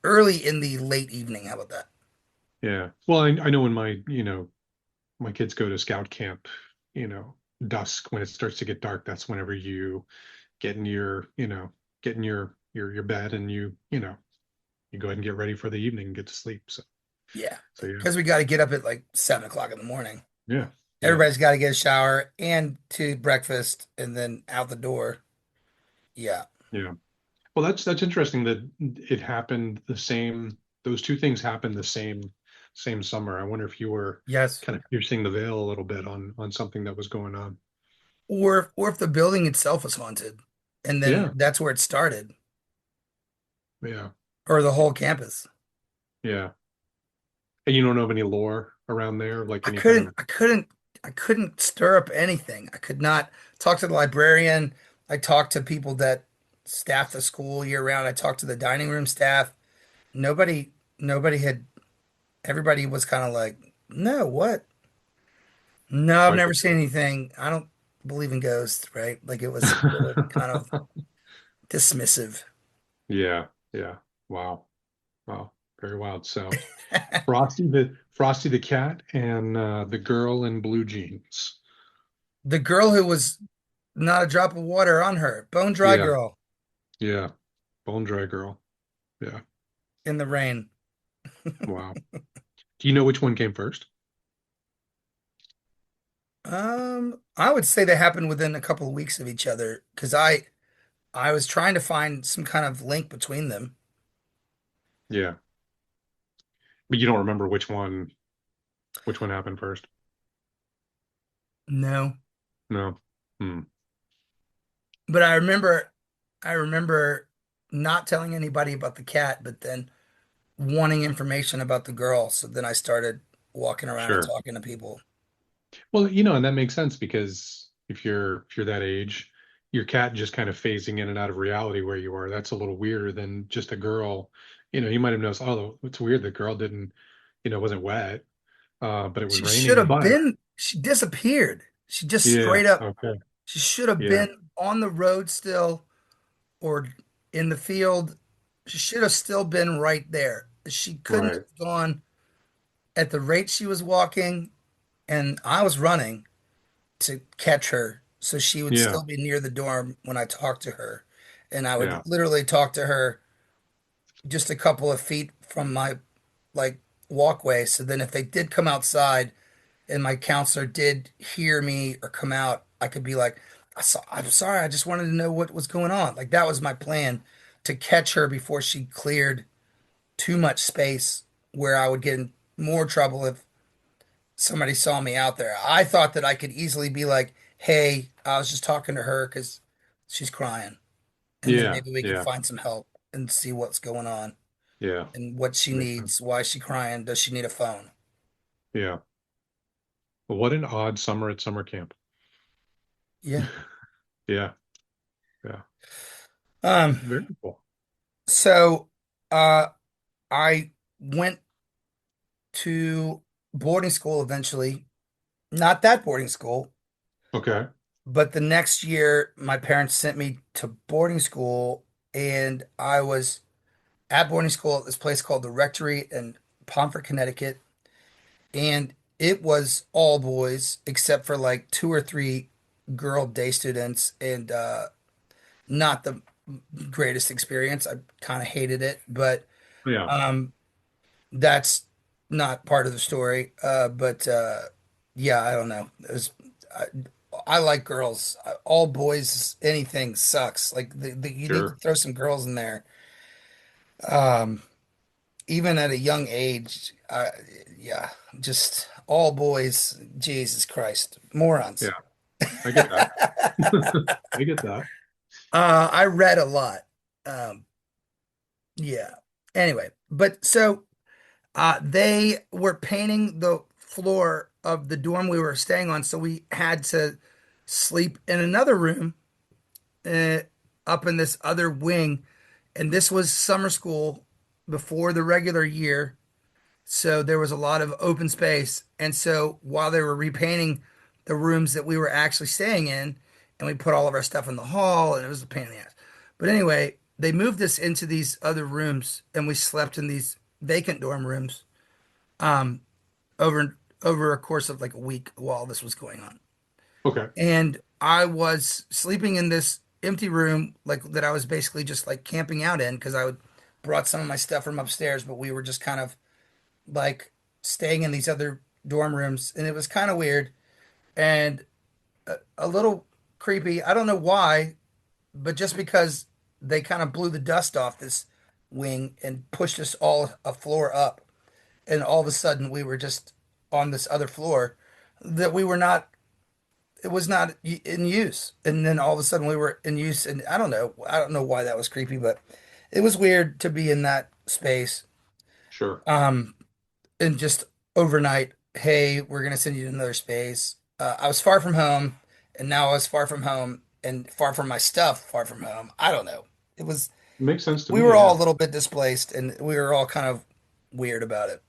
in the late evening. How about that? Yeah. Well, I know when my kids go to scout camp, dusk when it starts to get dark, that's whenever you get in get in your bed and you go ahead and get ready for the evening and get to sleep. Yeah, So yeah. because we got to get up at like 7 o'clock in the morning. Yeah. Yeah. Everybody's got to get a shower and to breakfast and then out the door. Yeah. Yeah. Well, that's interesting that it happened the same. Those two things happened the same summer. I wonder if you were Yes. kind of piercing the veil a little bit on something that was going on. Or if the building itself was haunted, and then Yeah. that's where it started, Yeah. or the whole campus. Yeah. And you don't know of any lore around there, like I any kind couldn't, of. I couldn't, I couldn't stir up anything. I could not talk to the librarian. I talked to people that staff the school year round. I talked to the dining room staff. Nobody had, everybody was kind of like, no, what? No, I've Quite never the seen anything. I don't believe in ghosts, right? Like they were kind of dismissive. Yeah. Yeah. Wow. Wow. Very wild. So Frosty the cat and the girl in blue jeans. The girl who was not a drop of water on her, bone dry Yeah. girl Yeah. Bone dry girl. Yeah. in the rain. Wow. Do you know which one came first? I would say they happened within a couple of weeks of each other because I was trying to find some kind of link between them. Yeah. But you don't remember which one happened first? No, No. Hmm. but I remember not telling anybody about the cat, but then wanting information about the girl. So then I started walking around and Sure. talking to people. Well, and that makes sense because if you're that age, your cat just kind of phasing in and out of reality where you are, that's a little weirder than just a girl. You might have noticed, oh, it's weird the girl didn't, wasn't wet, but it was She should raining. have But been, she disappeared. She just yeah, straight up, okay. she should have Yeah, been on the road still or in the field. She should have still been right there. She couldn't right. have gone at the rate she was walking, and I was running to catch her so she would Yeah, still be near the dorm when I talked to her. And I would yeah, literally talk to her just a couple of feet from my like walkway. So then if they did come outside and my counselor did hear me or come out, I could be like, I'm sorry, I just wanted to know what was going on. Like that was my plan to catch her before she cleared too much space where I would get in more trouble if somebody saw me out there. I thought that I could easily be like, hey, I was just talking to her because she's crying. And then yeah, maybe we could yeah, find some help and see what's going on yeah. and what she Makes sense. needs. Why is she crying? Does she need a phone? Yeah. Well, what an odd summer at summer camp. Yeah. Yeah, yeah. Um, Very cool. so uh I went to boarding school eventually. Not that boarding school, Okay. but the next year my parents sent me to boarding school and I was at boarding school at this place called the Rectory in Pomfret, Connecticut. And it was all boys except for like two or three girl day students and not the greatest experience. I kind of hated it, but Yeah. um that's not part of the story. But yeah, I don't know. It was I like girls. All boys, anything sucks. Like you need to Sure. throw some girls in there. Um, Even at a young age, yeah, just all boys. Jesus Christ, morons. Yeah, I get that. I get that. I read a lot. Um, yeah. Anyway, but so they were painting the floor of the dorm we were staying on, so we had to sleep in another room uh, up in this other wing. And this was summer school before the regular year. So there was a lot of open space. And so while they were repainting the rooms that we were actually staying in, and we put all of our stuff in the hall, and it was a pain in the ass. But anyway, they moved us into these other rooms, and we slept in these vacant dorm rooms um, over a course of like a week while this was going on. Okay. And I was sleeping in this empty room, like that I was basically just like camping out in because I would brought some of my stuff from upstairs, but we were just kind of like staying in these other dorm rooms, and it was kind of weird and a little creepy. I don't know why, but just because they kind of blew the dust off this wing and pushed us all a floor up, and all of a sudden we were just on this other floor that we were not. It was not in use, and then all of a sudden we were in use, and I don't know. I don't know why that was creepy, but it was weird to be in that space. Sure. Um, and just overnight, hey, we're gonna send you to another space. I was far from home, and now I was far from home and far from my stuff, far from home. I don't know. It was Makes sense to we me. were all Yeah. a little bit displaced, and we were all kind of weird about it.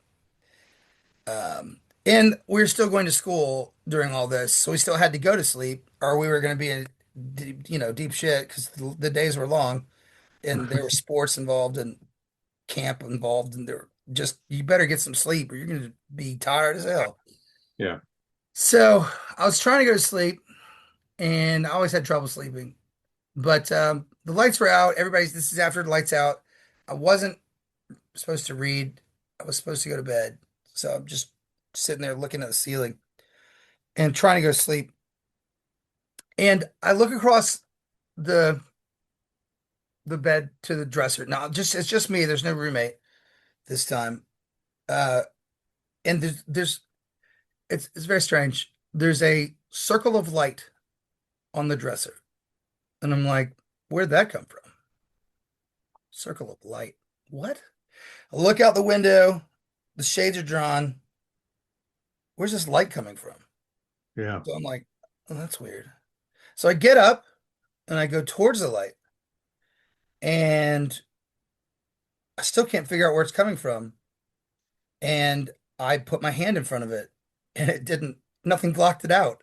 And we were still going to school during all this, so we still had to go to sleep, or we were going to be in deep shit because the days were long, and there were sports involved and camp involved, and there just you better get some sleep or you're going to be tired as hell. Yeah. So I was trying to go to sleep, and I always had trouble sleeping. But the lights were out. This is after the lights out. I wasn't supposed to read. I was supposed to go to bed. So I'm just sitting there looking at the ceiling and trying to go to sleep. And I look across the the bed to the dresser. Now, just it's just me. There's no roommate this time. Uh, and there's it's very strange. There's a circle of light on the dresser, and I'm like, where'd that come from? Circle of light. What? I look out the window. The shades are drawn. Where's this light coming from? Yeah. So I'm like, oh, that's weird. So I get up and I go towards the light, and I still can't figure out where it's coming from. And I put my hand in front of it, and it didn't, nothing blocked it out.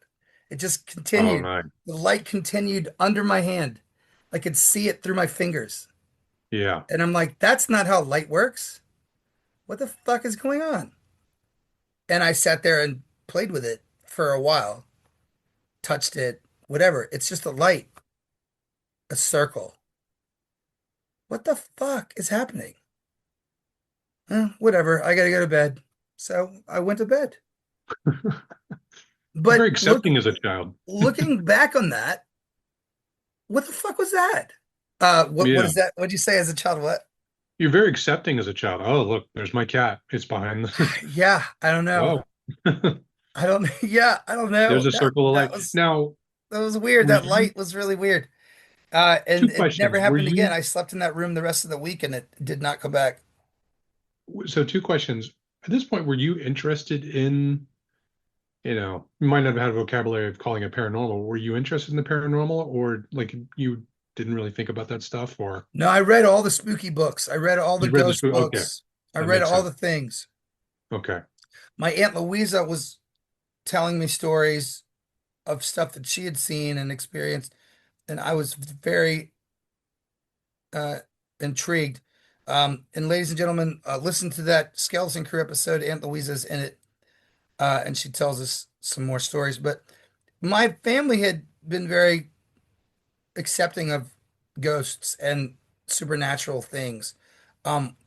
It just Oh, continued. nice. The light continued under my hand. I could see it through my fingers. Yeah. And I'm like, that's not how light works. What the fuck is going on? And I sat there and played with it for a while, touched it, whatever. It's just a light, a circle. What the fuck is happening? Whatever. I gotta go to bed. So I went to bed. You're very But accepting as a child. looking back on that, what the fuck was that? What Yeah. is that? What'd you say as a child? What? You're very accepting as a child. Oh, look, there's my cat. It's behind the. Yeah, I don't know. Oh, I don't. Yeah, I don't there's know. a circle of light. Now, That was weird. were That you, light was really weird. two And it never questions. Were happened again. you, I slept in that room the rest of the week, and it did not come back. so two questions. At this point, were you interested in, you might not have had a vocabulary of calling it paranormal. Were you interested in the paranormal, or like you didn't really think about that stuff, or No, I read all the spooky books. I read all the you read this ghost book? Okay, books. I that read makes all sense. the things. Okay. My Aunt Louisa was telling me stories of stuff that she had seen and experienced, and I was very uh, intrigued. And ladies and gentlemen, listen to that Skeleton Crew episode. Aunt Louisa's in it, and she tells us some more stories. But my family had been very accepting of ghosts and supernatural things.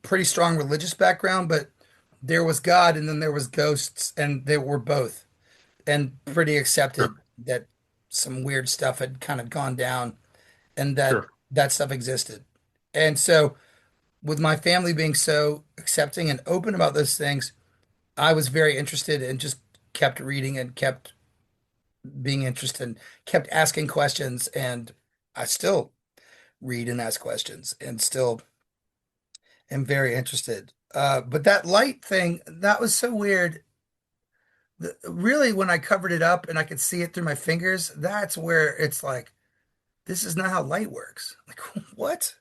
Pretty strong religious background, but there was God and then there was ghosts, and they were both, and pretty accepted Sure. that. some weird stuff had kind of gone down and that Sure. that stuff existed. And so with my family being so accepting and open about those things, I was very interested and just kept reading and kept being interested, and kept asking questions, and I still read and ask questions and still am very interested. But that light thing, that was so weird. Really, when I covered it up and I could see it through my fingers, that's where it's like, this is not how light works. Like, what?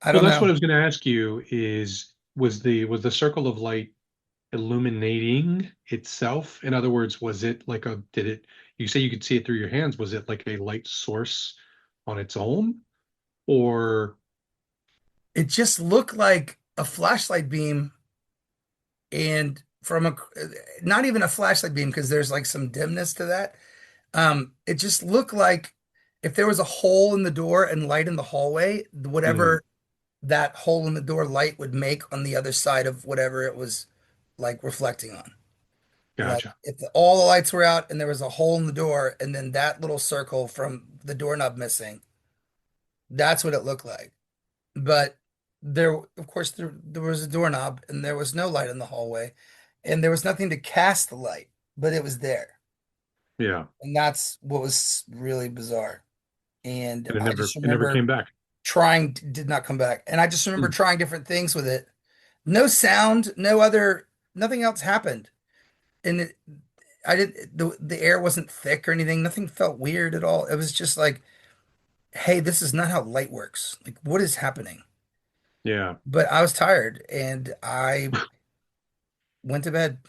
I Well, don't that's what know. I was going to ask you is was the circle of light illuminating itself? In other words, was it like a did it you say you could see it through your hands, was it like a light source on its own? Or It just looked like a flashlight beam, and from a, not even a flashlight beam because there's like some dimness to that. It just looked like if there was a hole in the door and light in the hallway, mm, whatever that hole in the door light would make on the other side of whatever it was like reflecting on. Like gotcha. if all the lights were out and there was a hole in the door and then that little circle from the doorknob missing, that's what it looked like. But there, of course, there was a doorknob and there was no light in the hallway and there was nothing to cast the light, but it was there. Yeah. And that's what was really bizarre. And And it I never just it never remember came baback. did not come back. And I just remember Mm, trying different things with it. No sound, no other, nothing else happened. And I did the air wasn't thick or anything. Nothing felt weird at all. It was just like, hey, this is not how light works. Like, what is happening? yeah. But I was tired and I went to bed.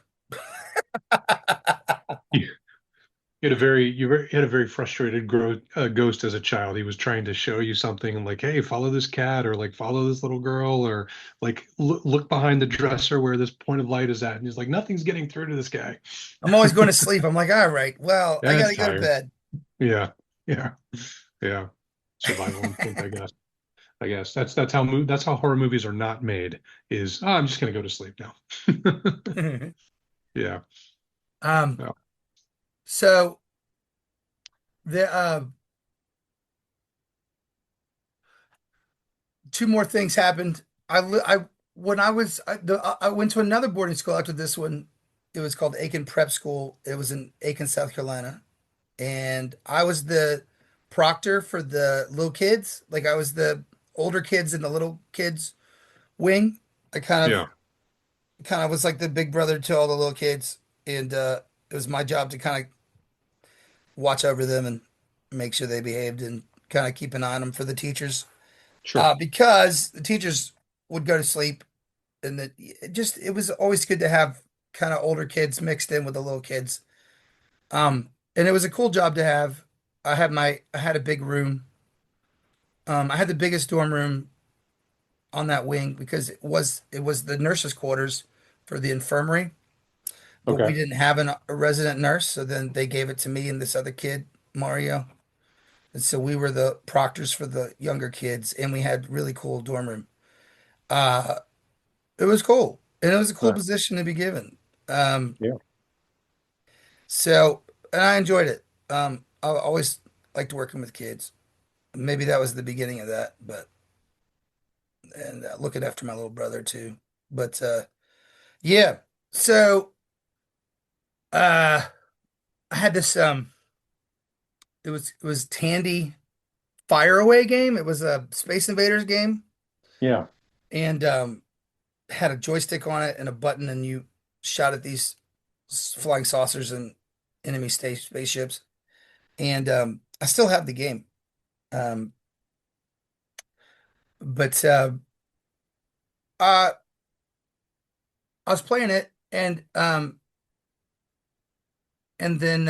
You had a very frustrated ghost as a child. He was trying to show you something and like, hey, follow this cat or like follow this little girl or like look behind the dresser where this point of light is at. And he's like, nothing's getting through to this guy. I'm always going to sleep. I'm like, all right, well, I Yeah, it's gotta go to tired. bed. Yeah, yeah, yeah. Survival instinct, I guess. I guess that's how horror movies are not made. Is I'm just gonna go to sleep now. Yeah. Um, Yeah. so the two more things happened. I when I was I went to another boarding school after this one. It was called Aiken Prep School. It was in Aiken, South Carolina, and I was the proctor for the little kids. Like I was the older kids in the little kids wing. I Yeah. kind of was like the big brother to all the little kids, and it was my job to kind of watch over them and make sure they behaved and kind of keep an eye on them for the teachers. Sure. Because the teachers would go to sleep, and it was always good to have kind of older kids mixed in with the little kids. And it was a cool job to have. I had a big room. I had the biggest dorm room on that wing because it was the nurses' quarters for the infirmary, but we Okay. didn't have a resident nurse, so then they gave it to me and this other kid, Mario. And so we were the proctors for the younger kids, and we had really cool dorm room. Uh, it was cool, and it was a cool Uh, position to be given. Um, yeah. so and I enjoyed it. I always liked working with kids. Maybe that was the beginning of that, but and looking after my little brother too. But yeah, so uh, I had this. It was Tandy Fire Away game. It was a Space Invaders game, Yeah. and had a joystick on it and a button, and you shot at these flying saucers and enemy spaceships. And I still have the game, um, but uh, I was playing it, and then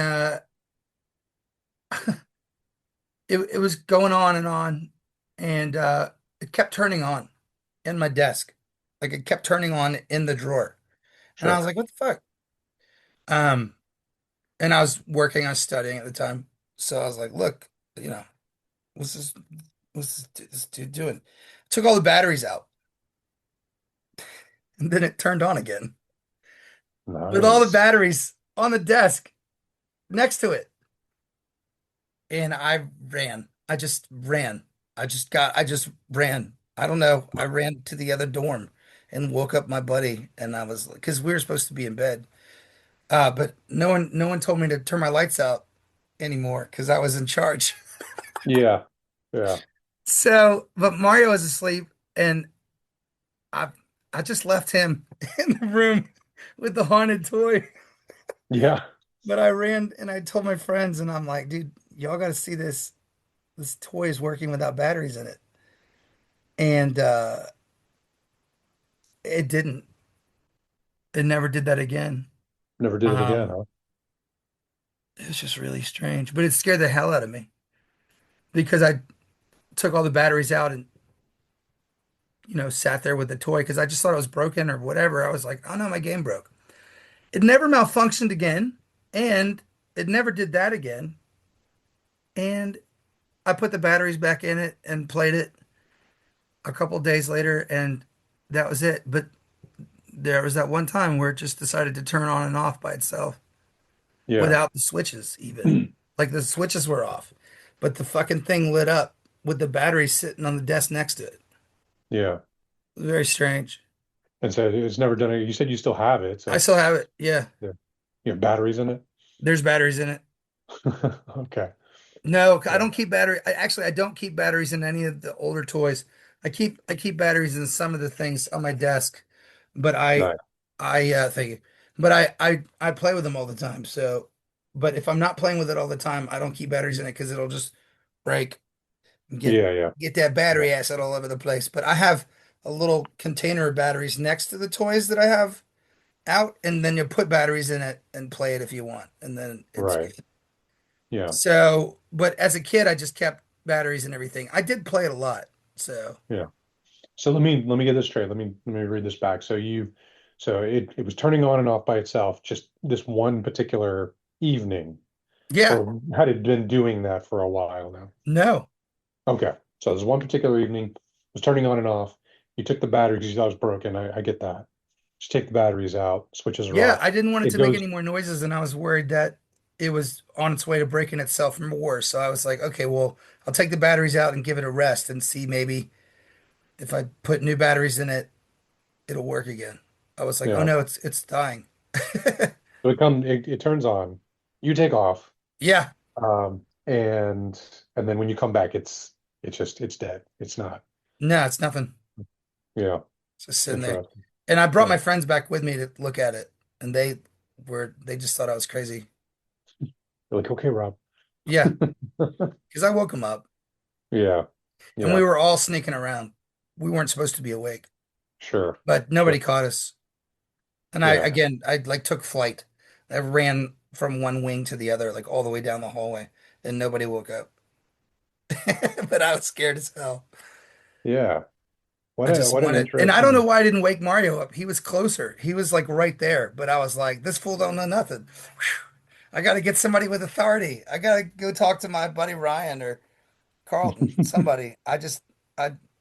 it was going on, and it kept turning on in my desk, like it kept turning on in the drawer, and I Sure. was like, "What the fuck?" Um, and I was working, I was studying at the time, so I was like, "Look, you know, what's this? This dude doing?" Took all the batteries out, and then it turned on again with all the Nice. batteries on the desk next to it. and I ran. I just ran. I just ran. I don't know. I ran to the other dorm and woke up my buddy, and I was because we were supposed to be in bed. But no one told me to turn my lights out anymore because I was in charge. Yeah. Yeah. So, but Mario was asleep, and I I just left him in the room with the haunted toy. Yeah. But I ran and I told my friends, and I'm like, dude, y'all got to see this. This toy is working without batteries in it, and it didn't. It never did that again. Never did it again, Um, huh? it was just really strange, but it scared the hell out of me because I took all the batteries out and sat there with the toy because I just thought it was broken or whatever. I was like, oh no, my game broke. It never malfunctioned again, and it never did that again. And I put the batteries back in it and played it a couple days later, and that was it. But there was that one time where it just decided to turn on and off by itself Yeah. without the switches, even. Like the switches were off, but the fucking thing lit up with the battery sitting on the desk next to it. Yeah. It was very strange. And so it's never done it. You said you still have it, so I still it's have it. Yeah, yeah. You have batteries in it? there's batteries in it. Okay. No, I Yeah. don't keep battery. I don't keep batteries in any of the older toys. I keep batteries in some of the things on my desk, but Nice. I thank you. But I play with them all the time. So, but if I'm not playing with it all the time, I don't keep batteries in it because it'll just break and Yeah, yeah. get that Yeah. battery acid all over the place. But I have a little container of batteries next to the toys that I have out, and then you put batteries in it and play it if you want, and then it's Right. good. Yeah. So, but as a kid, I just kept batteries and everything. I did play it a lot. So, Yeah. So let me get this straight. Let me read this back. So it was turning on and off by itself just this one particular evening, yeah, or had it been doing that for a while now? no. Okay. So this one particular evening it was turning on and off. You took the batteries because you thought it was broken. I get that. Just take the batteries out, switches are Yeah, off. I didn't want it It to make goes, any more noises, and I was worried that it was on its way to breaking itself more. So I was like, okay, well, I'll take the batteries out and give it a rest and see maybe if I put new batteries in it, it'll work again. I was like, oh yeah. no, it's dying. So it turns on, you take off, Yeah, and then when you come back, it's dead. It's not. no, it's nothing. Yeah. It's just sitting there. Interesting. And I brought Yeah. my friends back with me to look at it, and they just thought I was crazy. You're like, okay, Rob. Yeah, because I woke them up. Yeah. And we Yeah. were all sneaking around. We weren't supposed to be awake, Sure. but nobody Sure. caught us. And Yeah. I like took flight. I ran from one wing to the other, like all the way down the hallway, and nobody woke up. But I was scared as hell. Yeah. I just What an wanted, and I don't know interesting. why I didn't wake Mario up. He was closer. He was like right there, but I was like, this fool don't know nothing. Whew. I got to get somebody with authority. I got to go talk to my buddy Ryan or Carlton, somebody. I,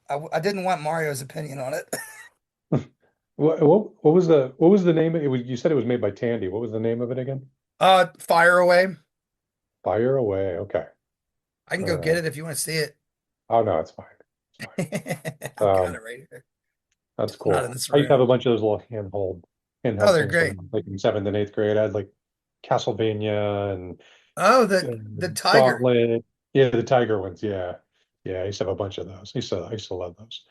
I didn't want Mario's opinion on it. What was the name of it? You said it was made by Tandy. What was the name of it again? Fire away. Fire Away. Okay. I can All go get right. it if you want to see it. Oh no, it's fine. It's I've fine. got it right here. That's It's not in cool. this I used to have room. a bunch of those little Oh, handheld they're things great. when like in seventh and eighth grade. I had like Castlevania Oh, the and tiger. Gauntlet. Yeah, the Tiger ones. Yeah. Yeah, I used to have a bunch of those. I used to love those.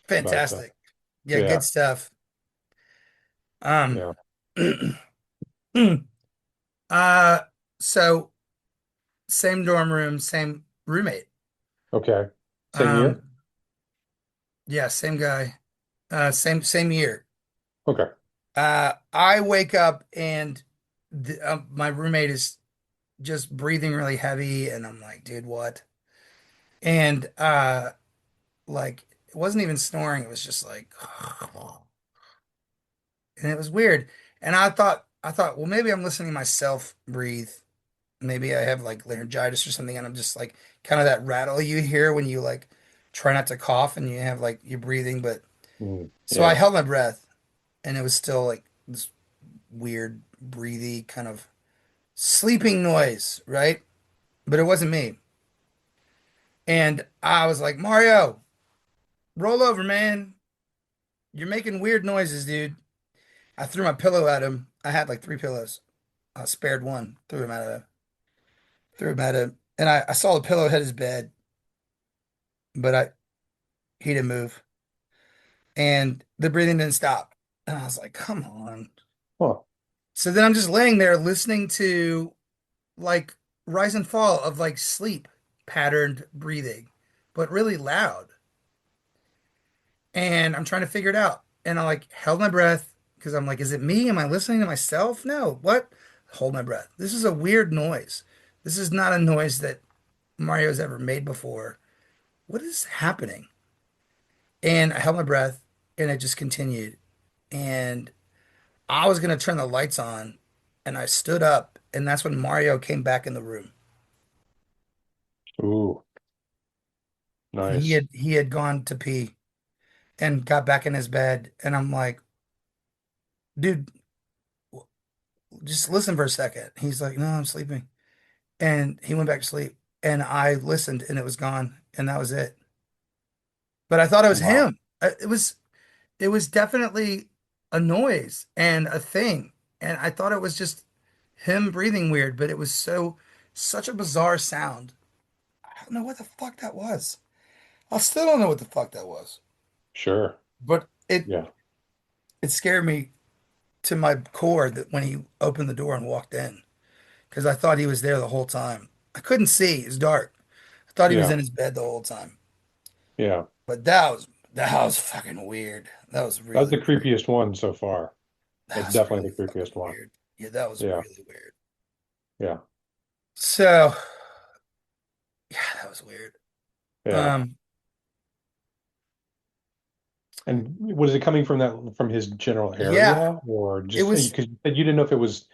But Fantastic. Yeah, yeah, good stuff. Um, yeah. uh, so same dorm room, same roommate. Okay. Same Um, year? yeah, same guy. Same year. Okay. I wake up and my roommate is just breathing really heavy, and I'm like, dude, what? And like it wasn't even snoring, it was just like and it was weird. And I thought, well, maybe I'm listening to myself breathe. Maybe I have like laryngitis or something, and I'm just like kind of that rattle you hear when you like try not to cough and you have like you're breathing, but so I Yeah. held my breath and it was still like this weird breathy kind of sleeping noise, right? but it wasn't me. And I was like, Mario, roll over, man. You're making weird noises, dude. I threw my pillow at him. I had like three pillows. I spared one, threw him at him. And I saw the pillow hit his bed, but he didn't move. And the breathing didn't stop. And I was like, come on. Huh. So then I'm just laying there listening to like rise and fall of like sleep patterned breathing, but really loud. And I'm trying to figure it out. And I like held my breath because I'm like, is it me? Am I listening to myself? No. What? Hold my breath. This is a weird noise. This is not a noise that Mario's ever made before. What is happening? And I held my breath and it just continued. And I was gonna turn the lights on and I stood up and that's when Mario came back in the room. Ooh, He nice. had gone to pee and got back in his bed and I'm like, dude, just listen for a second. He's like, no, I'm sleeping. And he went back to sleep and I listened and it was gone and that was it. But I thought it was Wow. him. It was definitely a noise and a thing. And I thought it was just him breathing weird, but it was such a bizarre sound. I don't know what the fuck that was. I still don't know what the fuck that was. Sure. But Yeah. it scared me to my core that when he opened the door and walked in, because I thought he was there the whole time. I couldn't see, it's dark. I thought he was Yeah. in his bed the whole time. Yeah. But that was fucking weird. That was That's really the weird. creepiest one so far. That That's was definitely really the creepiest fucking one. weird. Yeah, that was Yeah. really weird. Yeah. So, yeah, that was weird. Yeah. Um, And was it coming from from his general yeah, area or it just was because you didn't know if it was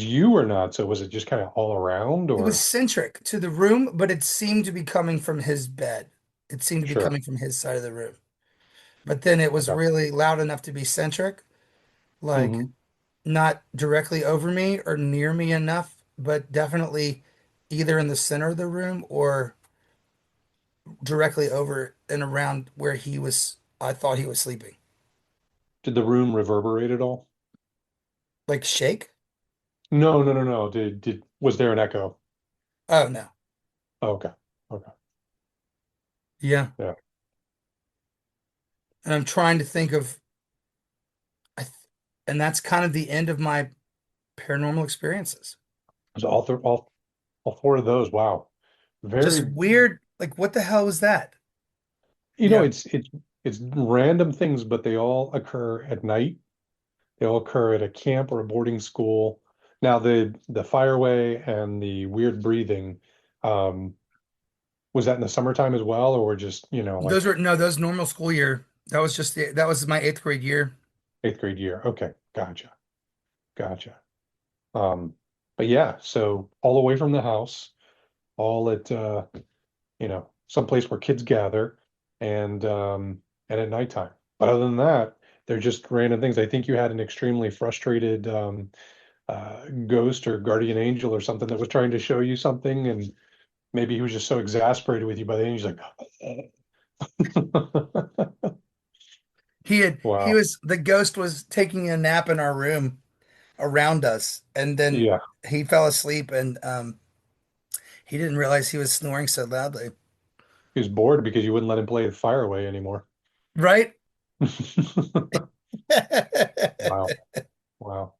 you or not? So was it just kind of all around it was or centric to the room, but it seemed to be coming from his bed. It seemed to be sure. coming from his side of the room. But then it was Okay. really loud enough to be centric, like Hmm. not directly over me or near me enough, but definitely either in the center of the room or directly over and around where I thought he was sleeping. Did the room reverberate at all? Like shake? No, no, no, no. Did was there an echo? Oh no. Oh, okay. Okay. Yeah. Yeah. And I'm trying to think of I th and that's kind of the end of my paranormal experiences. So all four of those. Wow. Just Very, weird, like what the hell was that? you know, Yeah. it's random things, but they all occur at night. They all occur at a camp or a boarding school. Now the fireway and the weird breathing, um, was that in the summertime as well, or just, Those like were no, those normal school year. That was my eighth grade year. eighth grade year? Okay, gotcha, gotcha. Um, but yeah, so all away from the house, all at some place where kids gather and at nighttime. But other than that, they're just random things. I think you had an extremely frustrated ghost or guardian angel or something that was trying to show you something, and maybe he was just so exasperated with you by the end, he's like, He wow, was the ghost was taking a nap in our room around us, and then yeah, he fell asleep and he didn't realize he was snoring so loudly. he was bored because you wouldn't let him play the fire away anymore. Right? Wow, wow.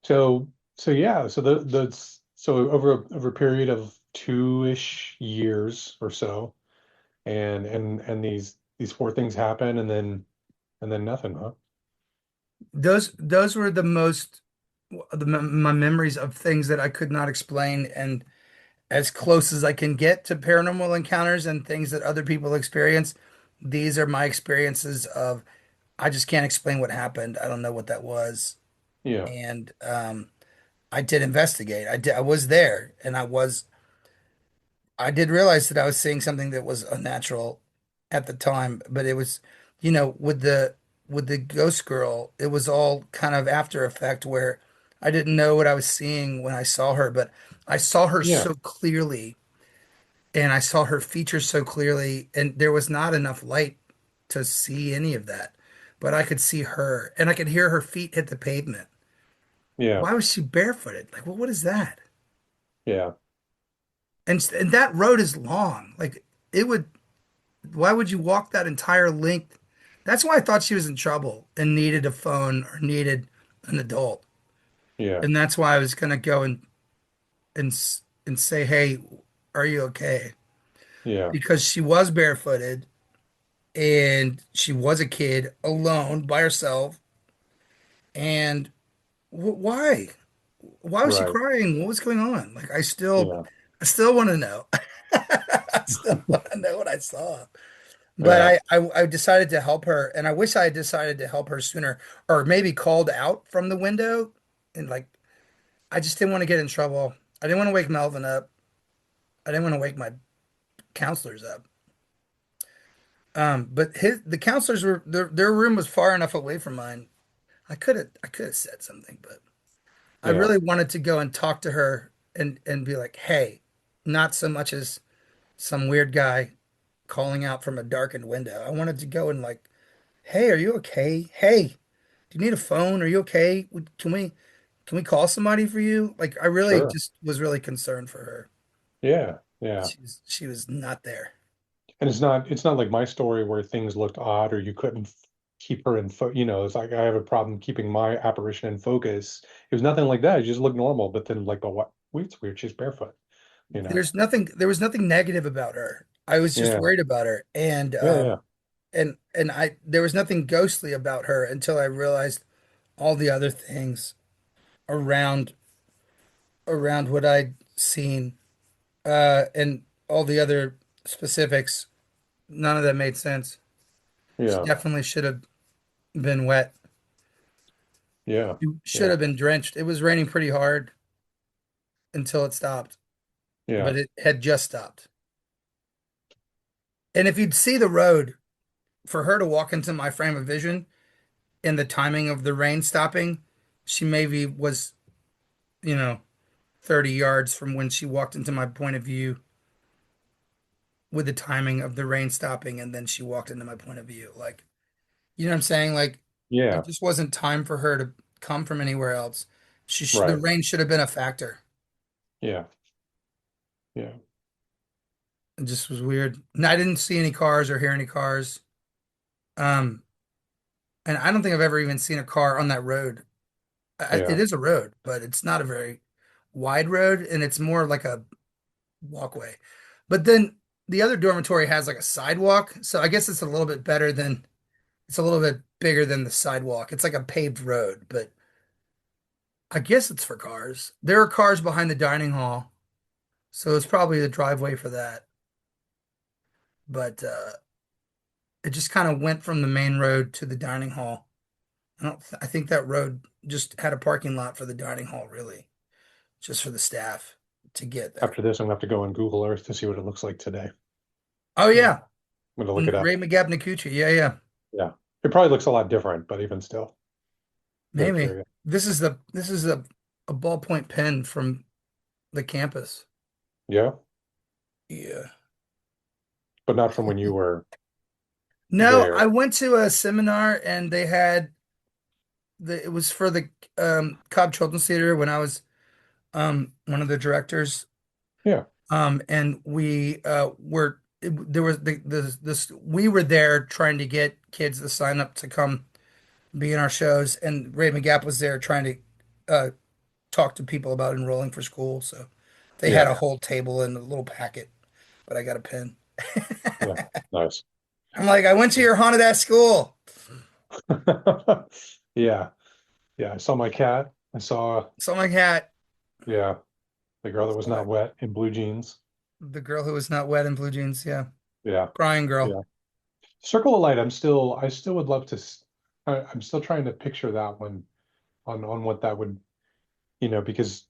So yeah, so so over a period of 2-ish years or so, and these four things happen, and then nothing, huh? Those were the most my memories of things that I could not explain and as close as I can get to paranormal encounters and things that other people experience. These are my experiences of I just can't explain what happened. I don't know what that was. Yeah, And I did investigate. I was there and I did realize that I was seeing something that was unnatural at the time, but it was, with the ghost girl, it was all kind of after effect where I didn't know what I was seeing when I saw her, but I saw her Yeah. so clearly and I saw her features so clearly, and there was not enough light to see any of that. But I could see her and I could hear her feet hit the pavement. Yeah. Why was she barefooted? Like, well, what is that? Yeah. And that road is long. Like it would, why would you walk that entire length? That's why I thought she was in trouble and needed a phone or needed an adult. Yeah. And that's why I was gonna go and say, "Hey, are you okay?" Yeah. Because she was barefooted and she was a kid alone by herself. And why? Why was she Right. crying? What was going on? Like Yeah. I still want to know. I still want to know what I saw. But Yeah. I decided to help her, and I wish I had decided to help her sooner, or maybe called out from the window. And like, I just didn't want to get in trouble. I didn't want to wake Melvin up. I didn't want to wake my counselors up. But the counselors were their room was far enough away from mine. I could have said something, but I Yeah. really wanted to go and talk to her and be like, hey, not so much as some weird guy calling out from a darkened window. I wanted to go and like, hey, are you okay? Hey, do you need a phone? Are you okay? Can we call somebody for you? Like I really Sure. just was really concerned for her. Yeah. Yeah. She was not there. And it's not like my story where things looked odd or you couldn't keep her in it's like I have a problem keeping my apparition in focus. It was nothing like that. It just looked normal, but then like, but what? Wait, it's weird. She's barefoot, you know? There was nothing negative about her. I was just Yeah. worried about her. And Yeah. Yeah. there was nothing ghostly about her until I realized all the other things around what I'd seen, and all the other specifics. None of that made sense. She Yeah. definitely should have been wet. Yeah. She should Yeah. have been drenched. It was raining pretty hard until it stopped, Yeah. but it had just stopped. And if you'd see the road, for her to walk into my frame of vision in the timing of the rain stopping, she maybe was, you know, 30 yards from when she walked into my point of view with the timing of the rain stopping, and then she walked into my point of view. Like, you know what I'm saying? Like, it Yeah. just wasn't time for her to come from anywhere else. The Right. rain should have been a factor. Yeah. Yeah. It just was weird. And I didn't see any cars or hear any cars. Um, and I don't think I've ever even seen a car on that road. It Yeah. is a road, but it's not a very wide road, and it's more like a walkway. But then the other dormitory has like a sidewalk, so I guess it's a little bit bigger than the sidewalk. It's like a paved road, but I guess it's for cars. There are cars behind the dining hall, so it's probably the driveway for that. But it just kind of went from the main road to the dining hall. I think that road just had a parking lot for the dining hall, really, just for the staff to get there. After this, I'm gonna have to go on Google Earth to see what it looks like today. Oh Yeah. yeah, I'm gonna look it Ray up. McGap Nikuchi. Yeah, yeah. Yeah. It probably looks a lot different, but even still, very Maybe curious. this is a ballpoint pen from the campus. Yeah. Yeah. But not from when you were No, I there. went to a seminar and they had it was for the Cobb Children's Theater when I was one of the directors. Yeah. And we there was this we were there trying to get kids to sign up to come be in our shows, and Ray McGap was there trying to uh talk to people about enrolling for school. So they had Yeah. a whole table and a little packet, but I got a pen. Yeah. Nice. I'm like, I went to your haunted ass school. Yeah. Yeah. I saw my cat. I saw, So my cat, yeah, the girl that was not so wet in blue jeans. the girl who was not wet in blue jeans, yeah, Yeah. crying girl. Yeah. Circle of Light. I still would love to, I'm still trying to picture that one on what that would, because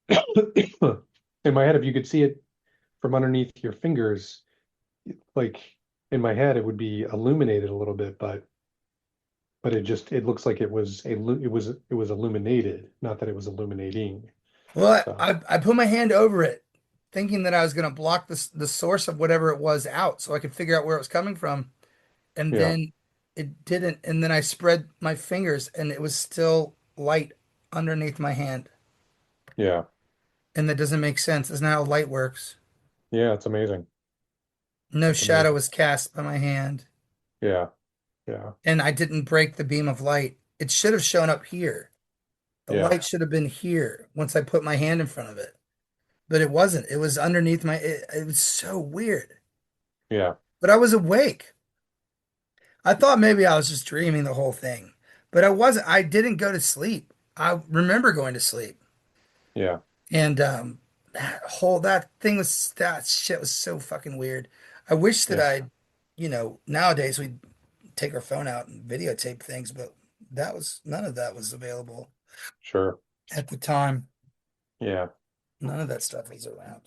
in my head, if you could see it from underneath your fingers, like in my head, it would be illuminated a little bit, but but it looks like it was illuminated, not that it was illuminating. Well, So I put my hand over it, thinking that I was going to block the source of whatever it was out, so I could figure out where it was coming from. And yeah, then it didn't. And then I spread my fingers, and it was still light underneath my hand. yeah, And that doesn't make sense. Isn't that how light works? yeah. It's amazing. No It's shadow amazing. was cast by my hand, Yeah, yeah, and I didn't break the beam of light. It should have shown up here. The yeah, light should have been here once I put my hand in front of it, but it wasn't. It was underneath my. It was so weird. yeah, But I was awake. I thought maybe I was just dreaming the whole thing, but I wasn't. I didn't go to sleep. I remember going to sleep, yeah, and that thing was that shit was so fucking weird. I wish that yeah. nowadays we take our phone out and videotape things, but that was none of that was available Sure. at the time. Yeah. None of that stuff was around.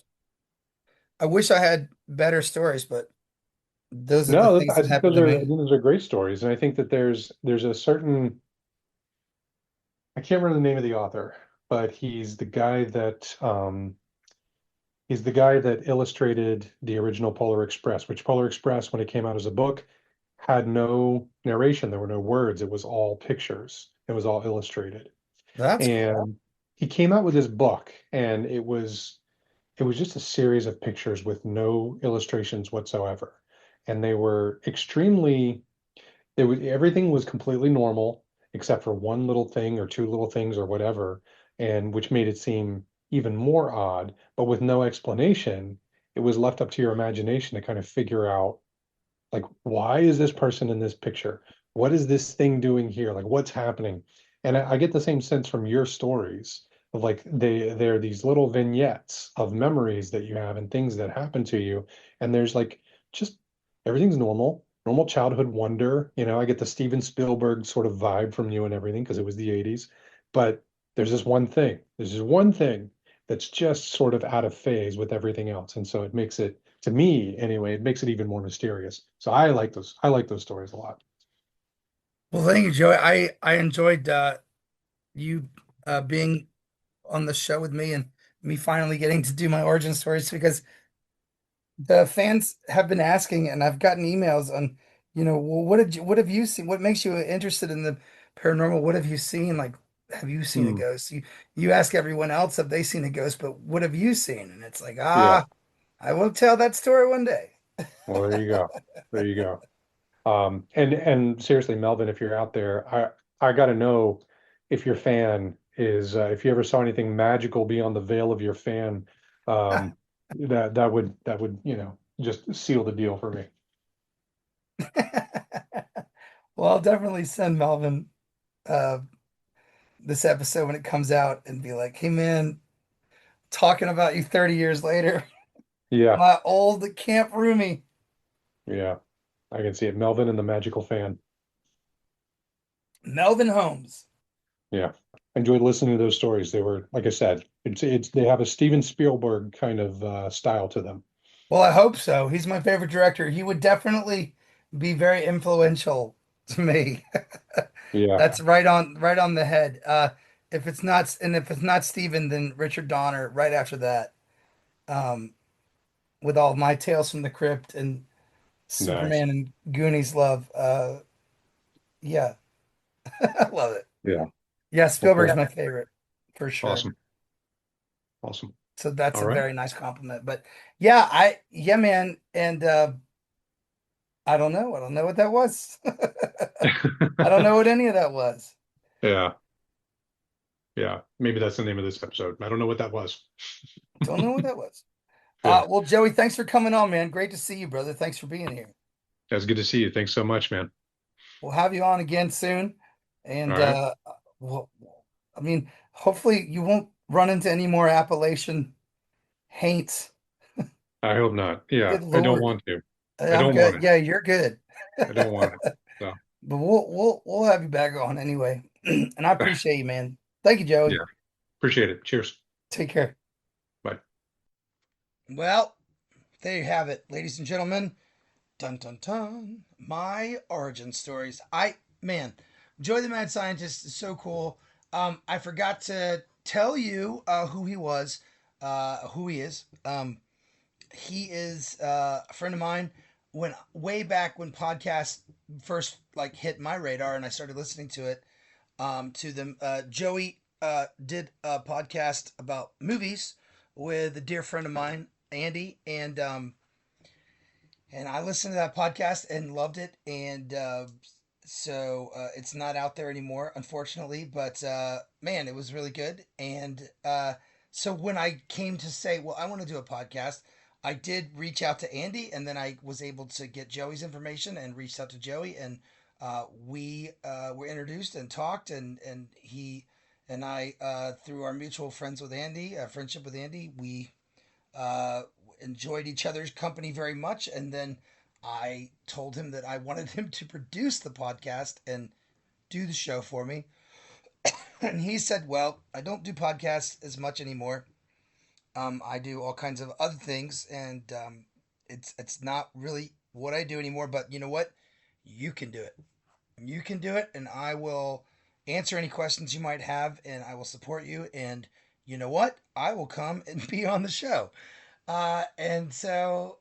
I wish I had better stories, but those are the No, things I that think happened to I me. think those are great stories, and I think that there's a certain I can't remember the name of the author, but he's the guy that illustrated the original Polar Express, which Polar Express, when it came out as a book, had no narration. There were no words. It was all pictures. It was all illustrated. That's cool. And he came out with this book, and it was just a series of pictures with no illustrations whatsoever. And they were extremely everything was completely normal except for one little thing or two little things or whatever, and which made it seem even more odd, but with no explanation. It was left up to your imagination to kind of figure out, like, why is this person in this picture? What is this thing doing here? Like, what's happening? And I get the same sense from your stories of, like, they're these little vignettes of memories that you have and things that happen to you. And there's like just everything's normal childhood wonder. I get the Steven Spielberg sort of vibe from you and everything because it was the 80s. But there's this one thing. There's this one thing that's just sort of out of phase with everything else. And so it makes it, to me anyway, it makes it even more mysterious. So I like those stories a lot. Well, thank you, Joey. I enjoyed you being on the show with me and me finally getting to do my origin stories because the fans have been asking, and I've gotten emails on, well, what have you seen? What makes you interested in the paranormal? What have you seen? Like, have you seen a Hmm. ghost? You ask everyone else have they seen a ghost, but what have you seen? And it's like, Yeah. I will tell that story one day. Well, there you go. There you go. And seriously, Melvin, if you're out there, I got to know if your fan is if you ever saw anything magical beyond the veil of your fan, that would just seal the deal for me. Well, I'll definitely send Melvin uh, this episode when it comes out and be like, hey man, talking about you 30 years later, Yeah, my old camp roomie, yeah, I can see it. Melvin and the magical fan. Melvin Holmes. Yeah, I enjoyed listening to those stories. They were, like I said, it's they have a Steven Spielberg kind of style to them. Well, I hope so. He's my favorite director. He would definitely be very influential to me. Yeah, That's right on the head. If it's not Steven, then Richard Donner right after that. Um, with all my Tales from the Crypt and nice. Superman and Goonies love. Yeah, I love it. Yeah. Yeah, Well, Spielberg's cool. my favorite for sure. Awesome. Awesome. So that's All a right. very nice compliment. But yeah, man, and I don't know. I don't know what that was. I don't know what any of that was. Yeah. Yeah. Maybe that's the name of this episode. I don't know what that was. Don't know what that was. Yeah. Well, Joey, thanks for coming on, man. Great to see you, brother. Thanks for being here. That's good to see you. Thanks so much, man. We'll have you on again soon. All And right. well, I mean, hopefully you won't run into any more Appalachian haints. I hope not. Yeah. Good I don't Lord. want to. I I'm don't want good. it. Yeah, you're good. I don't want it. So, But we'll have you back on anyway. And I appreciate you, man. Thank you, Joey. yeah. Appreciate it. Cheers. Take care. Bye. Well, there you have it, ladies and gentlemen. Dun dun dun. My origin stories. Man, Joey the Mad Scientist is so cool. I forgot to tell you who he was, who he is. He is a friend of mine. When way back when podcasts first like hit my radar and I started listening to it, to them, Joey did a podcast about movies with a dear friend of mine, Andy, and I listened to that podcast and loved it. And it's not out there anymore, unfortunately. But man, it was really good. And so when I came to say, well, I want to do a podcast, I did reach out to Andy, and then I was able to get Joey's information and reached out to Joey, and we were introduced and talked, and he and I, through our mutual friends with Andy, friendship with Andy, we uh, enjoyed each other's company very much. And then I told him that I wanted him to produce the podcast and do the show for me. And he said, well, I don't do podcasts as much anymore. I do all kinds of other things, and it's not really what I do anymore. But you know what? You can do it. You can do it, and I will answer any questions you might have, and I will support you. And you know what? I will come and be on the show. And so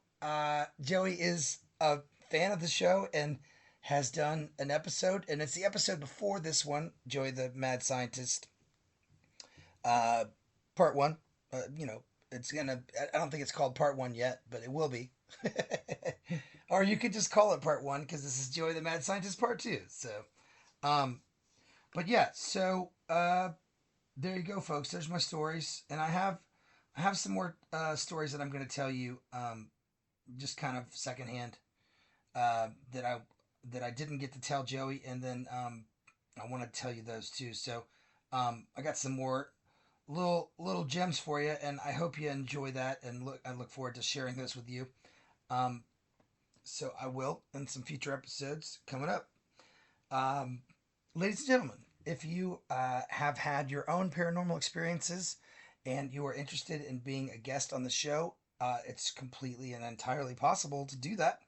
Joey is a fan of the show and has done an episode, and it's the episode before this one, Joey the Mad Scientist, uh, part one. You know, it's gonna. I don't think it's called part one yet, but it will be. Or you could just call it part one because this is Joey the Mad Scientist part two. So, um, but yeah, so there you go, folks. There's my stories, and I have some more stories that I'm going to tell you, just kind of secondhand, that I didn't get to tell Joey, and then I want to tell you those too. So I got some more little gems for you, and I hope you enjoy that. And I look forward to sharing those with you. Um, so I will in some future episodes coming up. Um, Ladies and gentlemen, if you have had your own paranormal experiences and you are interested in being a guest on the show, it's completely and entirely possible to do that.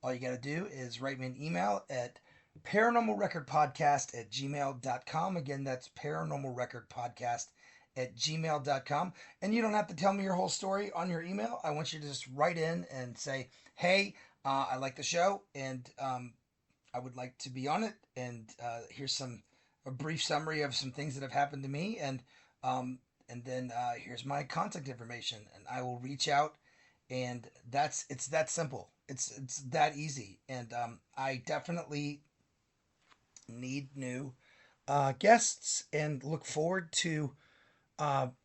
All you got to do is write me an email at paranormalrecordpodcast@gmail.com. Again, that's paranormalrecordpodcast@gmail.com. And you don't have to tell me your whole story on your email. I want you to just write in and say, hey, I like the show, and I would like to be on it. And here's a brief summary of some things that have happened to me, um, and then here's my contact information, and I will reach out. And it's that simple. It's that easy. And I definitely need new guests, and look forward to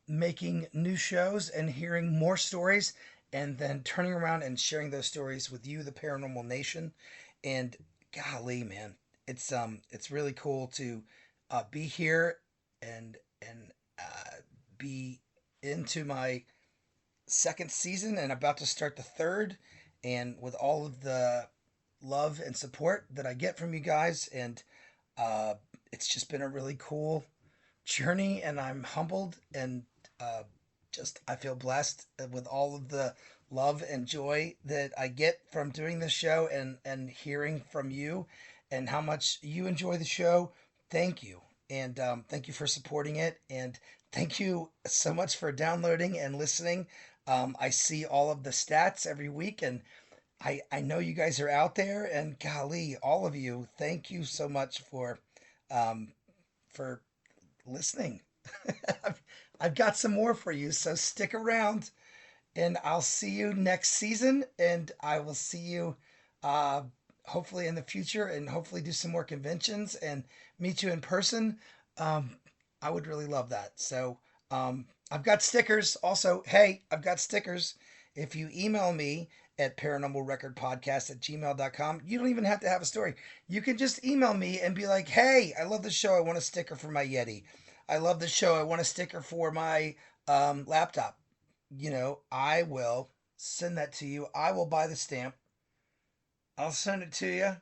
making new shows and hearing more stories, and then turning around and sharing those stories with you, the Paranormal Nation. And golly, man, it's really cool to be here and be into my second season and about to start the third, and with all of the love and support that I get from you guys. And uh, it's just been a really cool journey, and I'm humbled, and uh, just I feel blessed with all of the love and joy that I get from doing this show, and hearing from you and how much you enjoy the show. Thank you. And thank you for supporting it, and thank you so much for downloading and listening. I see all of the stats every week, and I know you guys are out there, and golly, all of you, thank you so much um, for listening. I've, I've got some more for you, so stick around, and I'll see you next season, and I will see you uh, hopefully in the future, and hopefully do some more conventions and meet you in person. Um, I would really love that. So I've got stickers also. Hey, I've got stickers. If you email me at paranormalrecordpodcast@gmail.com, you don't even have to have a story. You can just email me and be like, hey, I love the show. I want a sticker for my Yeti. I love the show. I want a sticker for my laptop. I will send that to you. I will buy the stamp. I'll send it to you.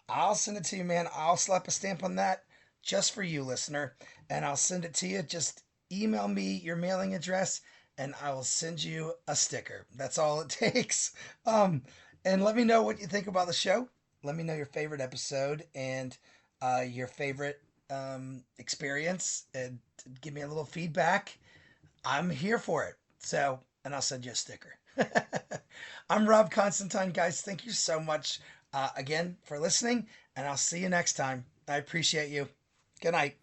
I'll send it to you, man. I'll slap a stamp on that just for you, listener. And I'll send it to you. Just email me your mailing address, and I will send you a sticker. That's all it takes. Um, and let me know what you think about the show. Let me know your favorite episode and your favorite experience, and give me a little feedback. I'm here for it. So, and I'll send you a sticker. I'm Rob Constantine, guys. Thank you so much again for listening, and I'll see you next time. I appreciate you. Good night.